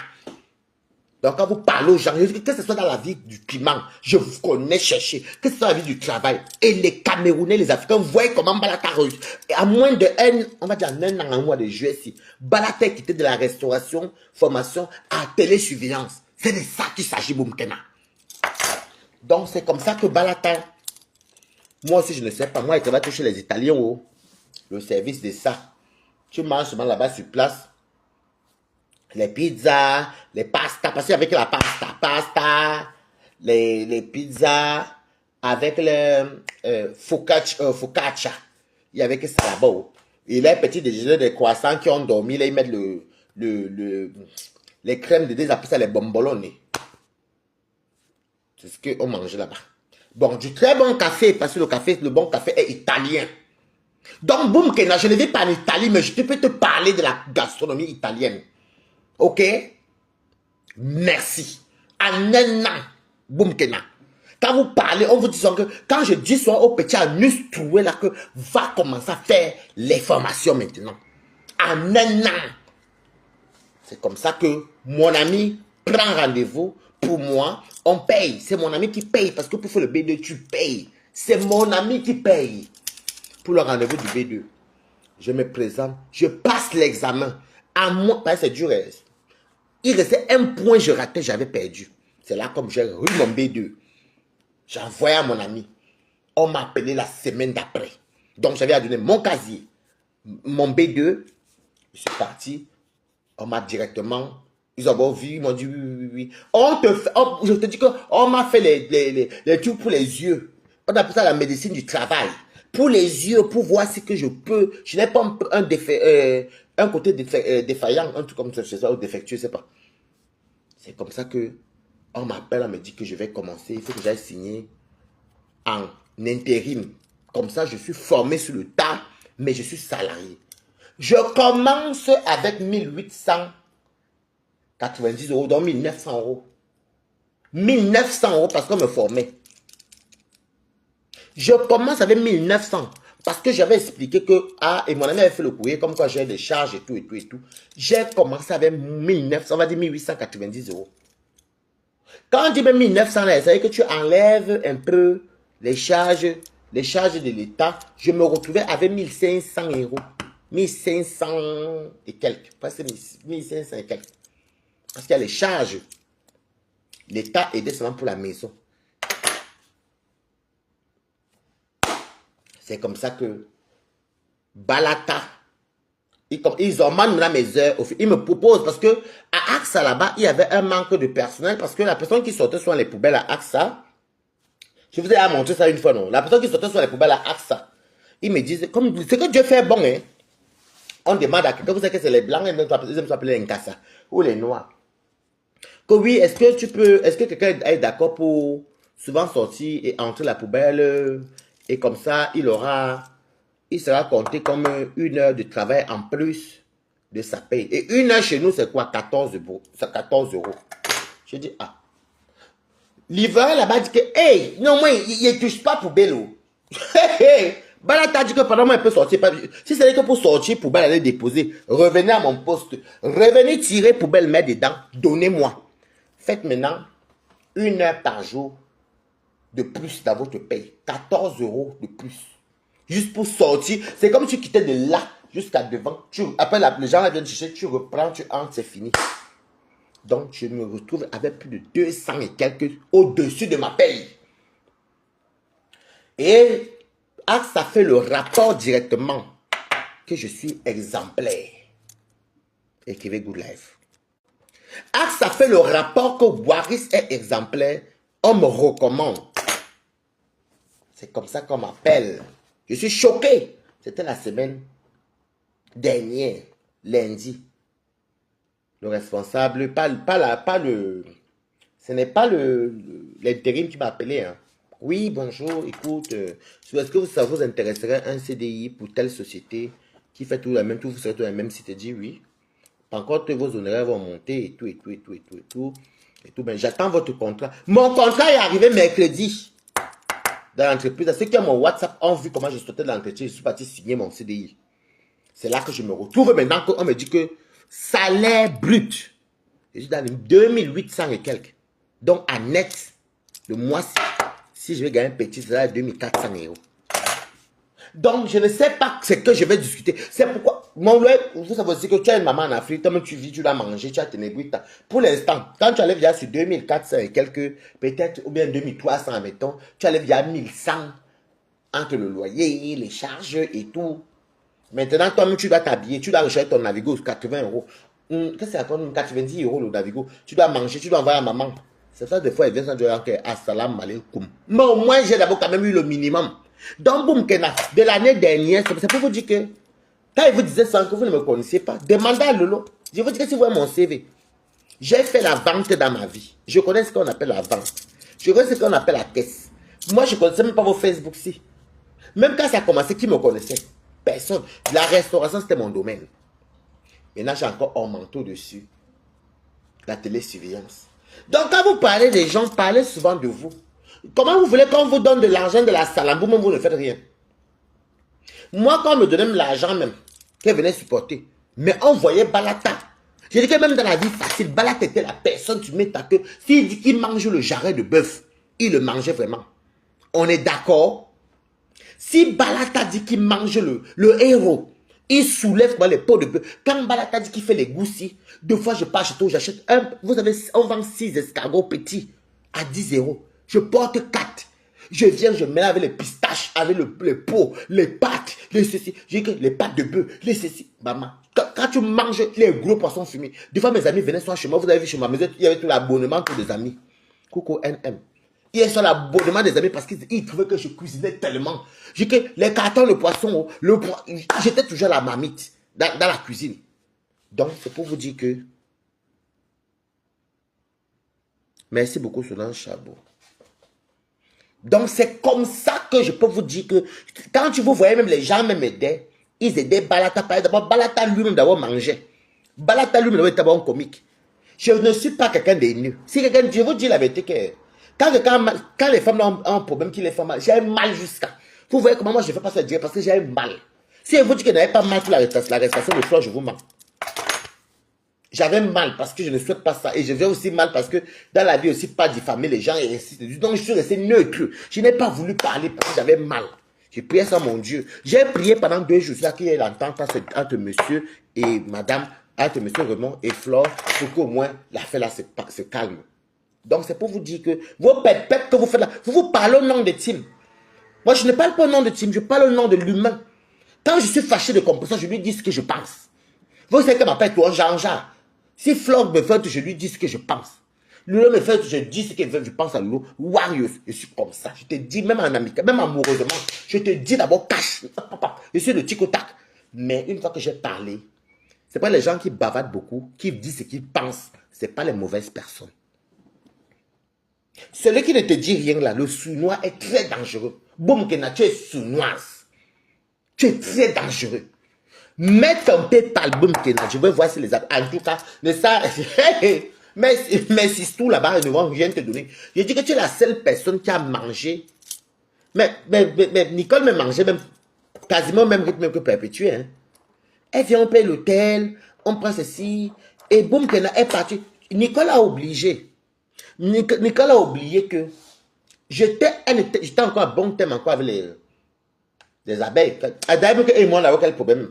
Donc quand vous parlez aux gens, que ce soit dans la vie du piment, je vous connais chercher, que ce soit dans la vie du travail. Et les Camerounais, les Africains, vous voyez comment Balata réussit. Et à moins de on va dire un an, un mois de jeu ici, Balata est quitté de la restauration, formation à télésurveillance. C'est de ça qu'il s'agit, boum, kena. Donc c'est comme ça que Balata, moi aussi je ne sais pas, moi il travaille toucher les Italiens, oh, le service de ça. Tu manges seulement là-bas sur place. Les pizzas, les pastas, parce qu'avec la pasta, les pizzas, avec le focaccia, il y avait que ça là-bas. Et les petits déjeuners des croissants qui ont dormi, là, ils mettent les crèmes de des appellent ça les bombolone. C'est ce qu'on mangeait là-bas. Bon, du très bon café, parce que le bon café est italien. Donc, boum, Kena, je ne vais pas en Italie, mais je peux te parler de la gastronomie italienne. Ok? Merci. En un an, boum, Kena. Quand vous parlez, on vous dit que quand je dis soit au petit anus troué là que va commencer à faire les formations maintenant. En un an. C'est comme ça que mon ami prend rendez-vous pour moi. On paye. C'est mon ami qui paye parce que pour faire le B2, tu payes. C'est mon ami qui paye pour le rendez-vous du B2. Je me présente. Je passe l'examen. À moi, c'est dur. Il restait un point, je ratais, j'avais perdu. C'est là comme j'ai eu mon B2. J'ai envoyé à mon ami. On m'a appelé la semaine d'après. Donc, j'avais à donner mon casier, mon B2. Je suis parti. On m'a directement... Ils ont vu, ils m'ont dit oui. Je te dis qu'on m'a fait les trucs pour les yeux. On appelle ça la médecine du travail. Pour les yeux, pour voir si que je peux. Je n'ai pas un côté défaillant, un truc comme ça, ou défectueux, je sais pas. C'est comme ça que on m'appelle, on me dit que je vais commencer. Il faut que j'aille signer en intérim. Comme ça, je suis formé sur le tas, mais je suis salarié. Je commence avec 1890 €, donc 1900 €. 1900 € parce qu'on me formait. Je commence avec 1900 parce que j'avais expliqué que, et mon ami avait fait le courrier, comme quoi j'ai des charges et tout. J'ai commencé avec 1900, on va dire 1890 €. Quand on dit même 1900, ça veut dire que tu enlèves un peu les charges de l'État. Je me retrouvais avec 1500 €. 1500 et quelques. Presque 1500 et quelques. Parce qu'il y a les charges. L'État aidait seulement pour la maison. C'est comme ça que Balata, ils ont maintenant mes heures. Ils me proposent parce que à AXA là-bas, il y avait un manque de personnel parce que la personne qui sortait sur les poubelles à AXA, je vous ai montré ça une fois, non? La personne qui sortait sur les poubelles à AXA, ils me disent, comme ce que Dieu fait bon, hein? On demande à quelqu'un, vous savez que c'est les blancs, ils aiment s'appeler les Nkassa, ou les noirs. Que oui, est-ce que quelqu'un est d'accord pour souvent sortir et entrer la poubelle et comme ça, il sera compté comme 1 heure de travail en plus de sa paye. Et 1 heure chez nous, c'est quoi? 14 €. 14 €. Je dis, livreur là-bas dit que, hey, non, moi, il ne touche pas poubelle. Balata dit que pendant moi, il peut sortir. Si c'est que pour sortir, poubelle, aller déposer, revenez à mon poste. Revenez tirer poubelle, mettre dedans, donnez-moi. Faites maintenant 1 heure par jour de plus dans votre paye. 14 € de plus. Juste pour sortir. C'est comme si tu quittais de là jusqu'à devant. Après, les gens viennent chercher, tu reprends, tu entres, c'est fini. Donc, je me retrouve avec plus de 200 et quelques au-dessus de ma paye. Et ça fait le rapport directement que je suis exemplaire. Écrivez Good Life. Ça fait le rapport que Waris est exemplaire. On me recommande. C'est comme ça qu'on m'appelle. Je suis choqué. C'était la semaine dernière, lundi. Le responsable, ce n'est pas l'intérim qui m'a appelé. Hein. Oui, bonjour, écoute, est-ce que ça vous intéresserait un CDI pour telle société qui fait tout la même, tout, vous serez tout la même, si tu dis oui. Par contre, vos honoraires vont monter et tout. Ben, j'attends votre contrat. Mon contrat est arrivé mercredi dans l'entreprise. Ceux qui ont mon WhatsApp ont vu comment je sortais de l'entretien. Je suis parti signer mon CDI. C'est là que je me retrouve maintenant qu'on me dit que salaire brut. Je suis dans les 2800 et quelques. Donc, à net, le mois-ci, si je vais gagner un petit salaire, 2400 €. Donc, je ne sais pas ce que je vais discuter. C'est pourquoi, vous savez aussi que tu as une maman en Afrique, toi-même tu vis, tu dois manger, tu as tes négrites. Pour l'instant, quand tu allais sur 2400 et quelques, peut-être, ou bien 2300, mettons, tu allais via 1100 entre le loyer, les charges et tout. Maintenant, toi-même, tu dois t'habiller, tu dois rechercher ton Navigo 80 €. Qu'est-ce que c'est encore 90 € le Navigo? Tu dois manger, tu dois envoyer à maman. C'est ça, des fois, elle vient sans dire que assalamu alaikum. Mais au moins, j'ai d'abord quand même eu le minimum. Donc, boum, de l'année dernière, c'est pour vous dire que, quand il vous disait ça, que vous ne me connaissiez pas, demandez à Lolo. Je vous dis que si vous voyez mon CV, j'ai fait la vente dans ma vie. Je connais ce qu'on appelle la vente. Je connais ce qu'on appelle la caisse. Moi, je ne connaissais même pas vos Facebook-ci. Même quand ça a commencé, qui me connaissait? Personne. La restauration, c'était mon domaine. Maintenant, j'ai encore un manteau dessus. La télésurveillance. Donc, quand vous parlez des gens, parlez souvent de vous. Comment vous voulez qu'on vous donne de l'argent de la salambo, même vous ne faites rien? Moi, quand on me donnait l'argent même, qu'elle venait supporter, mais on voyait Balata. Je dis que même dans la vie facile, Balata était la personne, tu mets ta queue. S'il dit qu'il mange le jarret de bœuf, il le mangeait vraiment. On est d'accord? Si Balata dit qu'il mange le héros, il soulève les pots de bœuf. Quand Balata dit qu'il fait les goussis, 2 fois je pars chez toi, j'achète un. Vous savez, on vend 6 escargots petits à 10 €. Je porte 4. Je viens, je mélange avec les pistaches, avec les pots, les pâtes. les ceci. J'ai dit que les pâtes de bœuf, les ceci. Maman, quand tu manges les gros poissons fumés, des fois mes amis venaient soir chez moi, vous avez vu chez ma maison, il y avait tout l'abonnement pour des amis. Coucou NM. Il y a sur l'abonnement des amis parce qu'ils trouvaient que je cuisinais tellement. J'ai dit que les cartons de poisson, j'étais toujours la marmite dans la cuisine. Donc, c'est pour vous dire que... Merci beaucoup, Solange Chabot. Donc, c'est comme ça que je peux vous dire que quand vous voyez même les gens même aider, ils aidaient Balata. D'abord, Balata lui-même d'abord mangeait. Balata lui-même était d'abord comique. Je ne suis pas quelqu'un d'haineux. Si quelqu'un, je vous dis la vérité que quand les femmes ont un problème qui les font mal, j'ai mal jusqu'à. Vous voyez comment moi je ne fais pas ça dire parce que j'ai mal. Si je vous dis que vous n'avez pas mal pour la restation de fleurs, je vous mens. J'avais mal parce que je ne souhaite pas ça. Et je vais aussi mal parce que dans la vie aussi, pas diffamer les gens et ainsi de suite. Donc je suis resté neutre. Je n'ai pas voulu parler parce que j'avais mal. J'ai prié ça, mon Dieu. J'ai prié pendant 2 jours. C'est là qu'il y a l'entente entre monsieur et madame, entre monsieur Raymond et Flore, pour qu'au moins l'affaire là se calme. Donc c'est pour vous dire que vos pètes que vous faites là, vous parlez au nom de Tim. Moi je ne parle pas au nom de Tim, je parle au nom de l'humain. Quand je suis fâché de composition, je lui dis ce que je pense. Vous savez qu'elle m'appelle toi Jean-Jean. Si Flore me fait, je lui dis ce que je pense. Lolo me fait, je dis ce que je pense à Lolo. Warriors, je suis comme ça. Je te dis, même en amical, même amoureusement, je te dis d'abord, cache. Je suis le tic-au-tac. Mais une fois que j'ai parlé, ce n'est pas les gens qui bavardent beaucoup, qui disent ce qu'ils pensent. Ce n'est pas les mauvaises personnes. Celui qui ne te dit rien là, le sournois est très dangereux. Boum, Kena, tu es sournoise. Tu es très dangereux. Mets ton pied par le boum, Kena. Je veux voir si les... En tout cas, ne ça... Mais si tout là-bas, ils ne vont rien te donner. Je dis que tu es la seule personne qui a mangé. Mais Nicole me mangeait même quasiment au même rythme que Perpétué. Hein. Elle vient, on paye l'hôtel, on prend ceci, et boum, Kena est partie. Nicole a obligé. Nicole a oublié que j'étais encore à bon thème encore avec les abeilles. D'ailleurs, et moi, on avait quel problème.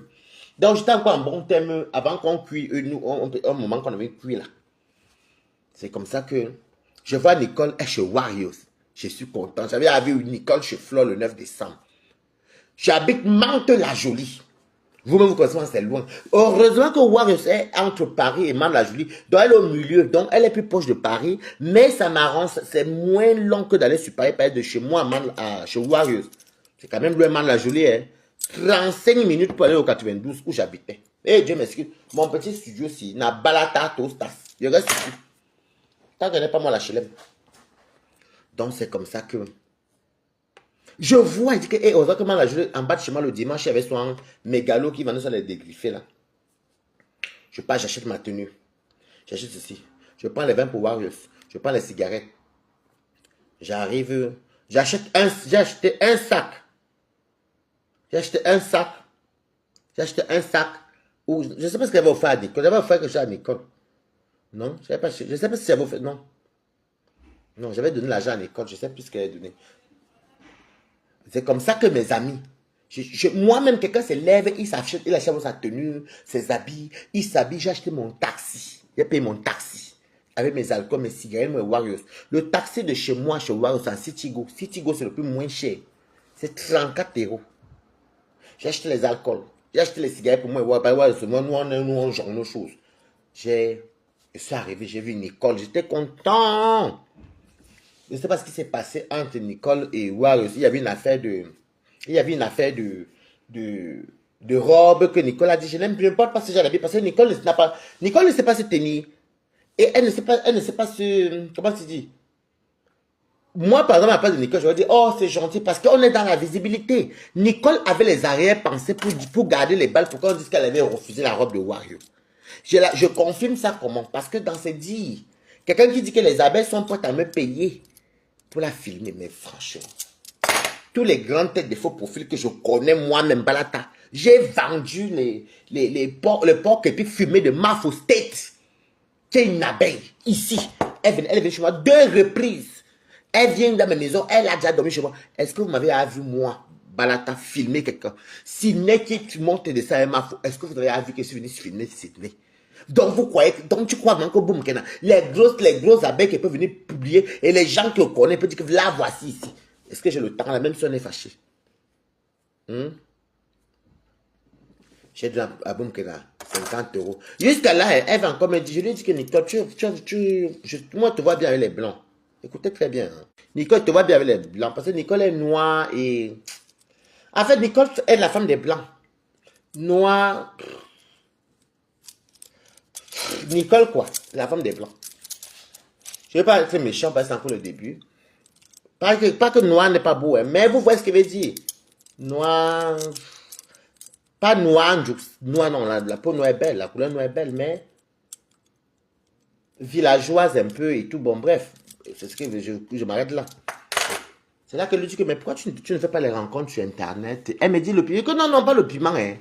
Donc, j'étais encore en bon thème avant qu'on cuit, nous, un moment qu'on avait cuit là. C'est comme ça que je vois Nicole chez Warriors. Je suis content. J'avais vu Nicole chez Flore le 9 décembre. J'habite Mantes-la-Jolie. Vous-même, vous connaissez, c'est loin. Heureusement que Warriors est entre Paris et Mantes-la-Jolie. Donc, elle est au milieu. Donc, elle est plus proche de Paris. Mais ça m'arrange. C'est moins long que d'aller sur Paris, de chez moi chez Warriors. C'est quand même loin Mantes-la-Jolie. Hein. 35 minutes pour aller au 92 où j'habitais. Et Dieu m'excuse. Mon petit studio, si, n'a balata tostas. Je reste ici. Tant que n'est pas moi la chelem. Donc, c'est comme ça que... Je vois, il dit que, heureusement, en bas de chez moi, le dimanche, il y avait son mégalo qui vendait sur les dégriffer, là. Je pars, j'achète ma tenue. J'achète ceci. Je prends les vins pour Warriors. Je prends les cigarettes. J'arrive... J'ai acheté un sac. J'ai acheté un sac. J'ai acheté un sac. Où, je ne sais pas ce qu'elle va offrir à Nicole. Elle va offrir quelque chose à Nicole. Non, je ne sais pas si elle va offrir. Non. Non, j'avais donné l'argent à Nicole. Je ne sais plus ce qu'elle a donné. C'est comme ça que mes amis, moi-même, quelqu'un se lève, il achète sa tenue, ses habits, il s'habille, j'ai acheté mon taxi. J'ai payé mon taxi. Avec mes alcools, mes cigarettes, mes Warriors. Le taxi de chez moi, chez Warriors, c'est un Citigo. Citigo, c'est le plus moins cher. C'est 34 €. J'ai acheté les alcools. J'ai acheté les cigarettes pour moi. Nous, on genre nos choses. Je suis arrivé, j'ai vu Nicole. J'étais content. Je ne sais pas ce qui s'est passé entre Nicole et Warriors. Il y avait une affaire de robe que Nicole a dit. Je n'aime pas ce genre d'habit parce que Nicole ne sait pas se tenir. Et elle ne sait pas se... Comment tu dis? Moi, par exemple, à la place de Nicole, je vais dire, oh, c'est gentil parce qu'on est dans la visibilité. Nicole avait les arrière-pensées pour garder les balles pour qu'on dise qu'elle avait refusé la robe de Warriors. Je confirme ça comment? Parce que dans ces dires, quelqu'un qui dit que les abeilles sont prêtes à me payer pour la filmer, mais franchement, tous les grandes têtes de faux profils que je connais moi-même, Balata, j'ai vendu le porc et puis fumé de Mafo State, qui est une abeille, ici. Elle vient chez moi 2 reprises. Elle vient dans ma maison, elle a déjà dormi chez moi. Est-ce que vous m'avez vu, moi, Balata, filmer quelqu'un? Si n'est qui monte de ça à Mafo, est-ce que vous avez vu que je suis venu filmer Sydney? Donc vous croyez, donc tu crois même que boum, les grosses abeilles qui peuvent venir publier et les gens qui le connaissent peuvent dire que la voici ici. Est-ce que j'ai le temps là, même si on est fâché? J'ai donné à Boumkena 50 euros. Jusqu'à là, elle va encore me dire, je lui ai dit que Nicole, moi, je te vois bien avec les blancs. Écoutez très bien. Hein. Nicole, te vois bien avec les blancs. Parce que Nicole est noire et... En fait, Nicole est la femme des blancs. Noire. Nicole, quoi. La femme des blancs. Je ne vais pas être méchant parce que c'est encore le début. Pas que noir n'est pas beau, hein, mais vous voyez ce que je veux dire. Noir. Pas noir, noir non, la peau noire est belle, la couleur noire est belle, mais villageoise un peu et tout. Bon, bref, c'est ce que je m'arrête là. C'est là que lui dit que, mais pourquoi tu ne fais pas les rencontres sur Internet? Elle me dit le piment. Que non, non, pas le piment, hein.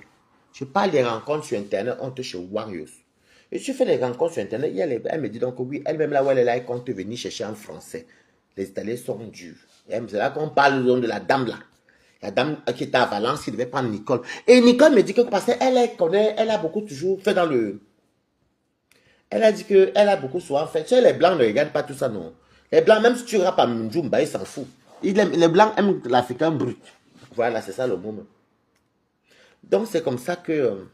Je parle des rencontres sur Internet, on te chez Warriors. Et tu fais les rencontres sur Internet, elle me dit donc oui, elle-même là où elle est là, elle compte venir chercher en français. Les Italiens sont durs. C'est là qu'on parle de la dame là. La dame qui était à Valence, qui devait prendre Nicole. Et Nicole me dit que parce qu'elle connaît, elle a beaucoup toujours fait dans le... Elle a dit qu'elle a beaucoup souvent fait. Tu sais, les blancs ne regardent pas tout ça, non. Les blancs, même si tu rappes à Mjumba, ils s'en foutent. Les blancs aiment l'Africain brut. Voilà, c'est ça le mot. Donc, c'est comme ça que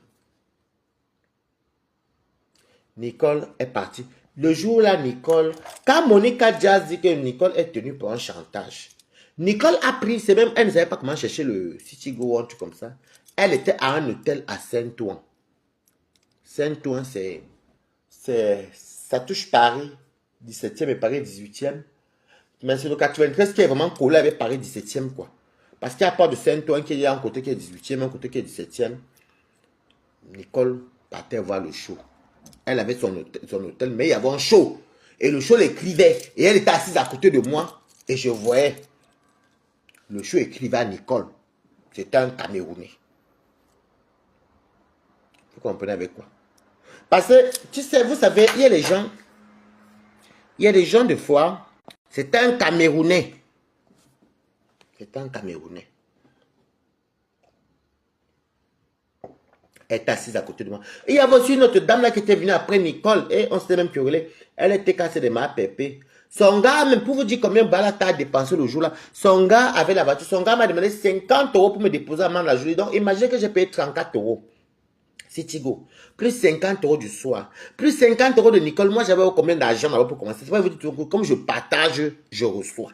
Nicole est partie. Le jour là, Nicole, quand Monica Jazz dit que Nicole est tenue pour un chantage, Nicole a pris, c'est même, elle ne savait pas comment chercher le City Go, un truc comme ça. Elle était à un hôtel à Saint-Ouen. Saint-Ouen, ça touche Paris, 17e et Paris 18e. Mais c'est le 93 qui est vraiment collé avec Paris 17e, quoi. Parce qu'il y a pas de Saint-Ouen qui est un côté qui est 18e, un côté qui est 17e. Nicole partait voir le show. Elle avait son hôtel, mais il y avait un show. Et le show l'écrivait. Et elle était assise à côté de moi. Et je voyais. Le show écrivait à Nicole. C'était un Camerounais. Vous comprenez avec quoi? Parce que, tu sais, vous savez, il y a des gens de fois, c'est un Camerounais. C'est un Camerounais. Elle est assise à côté de moi. Et il y avait aussi une autre dame là qui était venue après Nicole. Et on s'était même querellé. Elle était cassée de ma pépé. Son gars, même pour vous dire combien de balles t'as dépensé le jour là, son gars avait la voiture. Son gars m'a demandé 50 euros pour me déposer à main la journée. Donc imaginez que j'ai payé 34 euros. Citigo. Plus 50 euros du soir. Plus 50 euros de Nicole. Moi j'avais combien d'argent là pour commencer. C'est pas vous dire comme je partage, je reçois.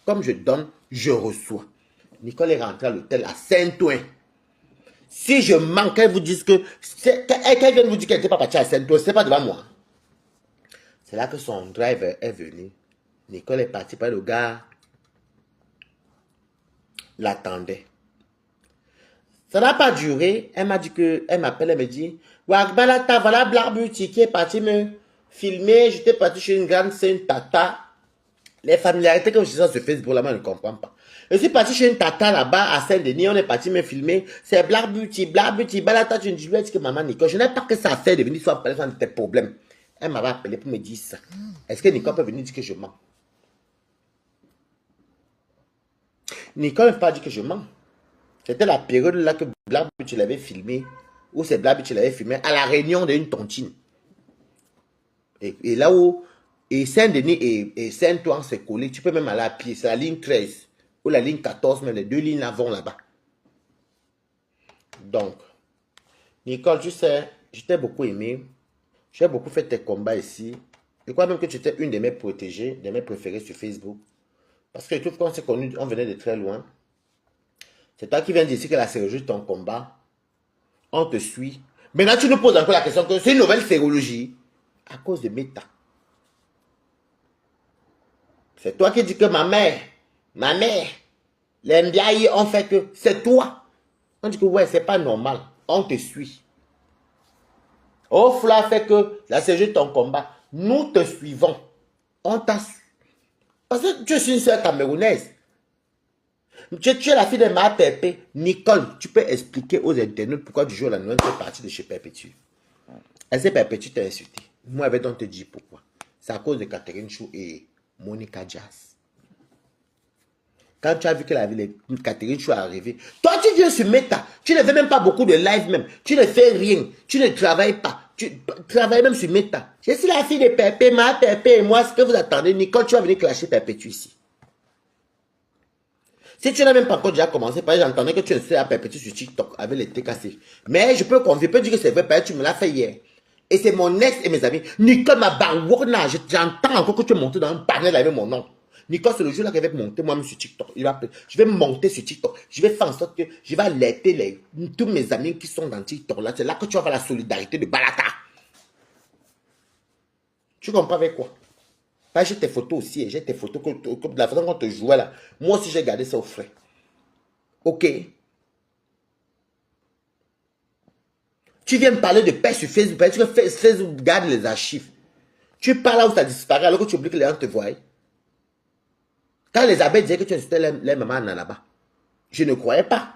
Comme je donne, je reçois. Nicole est rentrée à l'hôtel à Saint-Ouen. Si je manque, elle vous dise que... Quelqu'un vient vous dire qu'elle n'était pas partie à Saint-Ouen, c'est pas devant moi. C'est là que son driver est venu. Nicole est partie par le gars. L'attendait. Ça n'a pas duré. Elle m'a dit que... Elle m'appelle, elle me dit... Wagbalata, voilà Black Beauty qui est parti me filmer. J'étais parti chez une grande sainte tata. Les familiarités que je suis sur Facebook, là, moi, je ne comprends pas. Je suis parti chez une tata là-bas à Saint-Denis, on est parti me filmer. C'est Black Beauty, Balata, tu lui as dit que maman Nicole, je n'ai pas que ça à faire de venir soit parler de tes problèmes. Elle m'avait appelé pour me dire ça. Est-ce que Nicole peut venir dire que je mens? Nicole ne peut pas dire que je mens. C'était la période là que Black Beauty l'avait filmé, où c'est Black Beauty l'avait filmé à la réunion d'une tontine. Et là où, et Saint-Denis et Saint-Ouen c'est collé, tu peux même aller à pied, c'est la ligne 13. Ou la ligne 14, mais les deux lignes là vont là-bas. Donc, Nicole, tu sais, je t'ai beaucoup aimé. J'ai beaucoup fait tes combats ici. Je crois même que tu étais une de mes protégées, de mes préférées sur Facebook. Parce que je trouve qu'on s'est connus, on venait de très loin. C'est toi qui viens d'ici que la sérologie de ton combat. On te suit. Maintenant, tu nous poses encore la question que c'est une nouvelle sérologie. À cause de Meta. C'est toi qui dis que ma mère, les Mbiaï ont fait que c'est toi. On dit que ouais, c'est pas normal. On te suit. Au fla fait que là, c'est juste ton combat. Nous te suivons. On t'a su. Parce que tu es une soeur camerounaise. Tu es la fille de ma Pépé. Nicole, tu peux expliquer aux internautes pourquoi du jour au lendemain tu es partie de chez Perpétue. Elle s'est Perpétue t'a insulté. Moi, avec on te dit pourquoi. C'est à cause de Catherine Chou et Monica Jazz. Quand tu as vu que la ville de Catherine Chou est arrivée, toi tu viens sur Meta, tu ne fais même pas beaucoup de live même, tu ne fais rien, tu ne travailles pas, tu travailles même sur Meta. Je suis la fille de Pépé, ma Pépé et moi, ce que vous attendez, Nicole, tu vas venir clasher Perpétue ici. Si tu n'as même pas encore déjà commencé, par exemple, j'entendais que tu es à perpétuer sur TikTok avec les TKC. Mais je peux confier, je peux dire que c'est vrai, parce que tu me l'as fait hier. Et c'est mon ex et mes amis. Nicole m'a barwona, j'entends encore que tu es monté dans un panel avec mon nom. Nicole, c'est le jour là qu'elle va monter moi-même sur TikTok. Je vais monter sur TikTok. Je vais faire en sorte que je vais alerter tous mes amis qui sont dans TikTok. Là, c'est là que tu vas voir la solidarité de Balata. Tu comprends avec quoi? J'ai tes photos aussi, j'ai tes photos comme de la façon dont on te jouait là. Moi aussi, j'ai gardé ça au frais. Ok. Tu viens me parler de paix sur Facebook, parce que Facebook garde les archives. Tu parles là où ça disparaît alors que tu oublies que les gens te voient. Quand les abeilles disaient que tu insultais les mamans là-bas, je ne croyais pas.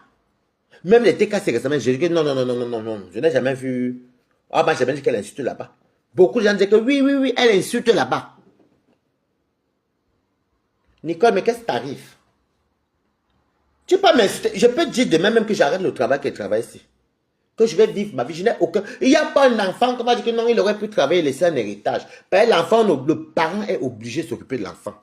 Même les TKC récemment, j'ai dit que non, non, non, non, non, non, non, je n'ai jamais vu. Ah, bah, j'ai jamais dit qu'elle insulte là-bas. Beaucoup de gens disaient que oui, oui, oui, elle insulte là-bas. Nicole, mais qu'est-ce qui t'arrive? Tu peux pas m'insulter. Je peux te dire demain même que j'arrête le travail qu'elle travaille ici. Que je vais vivre ma vie. Je n'ai aucun. Il n'y a pas un enfant qui va dire que non, il aurait pu travailler et laisser un héritage. L'enfant, le parent est obligé de s'occuper de l'enfant.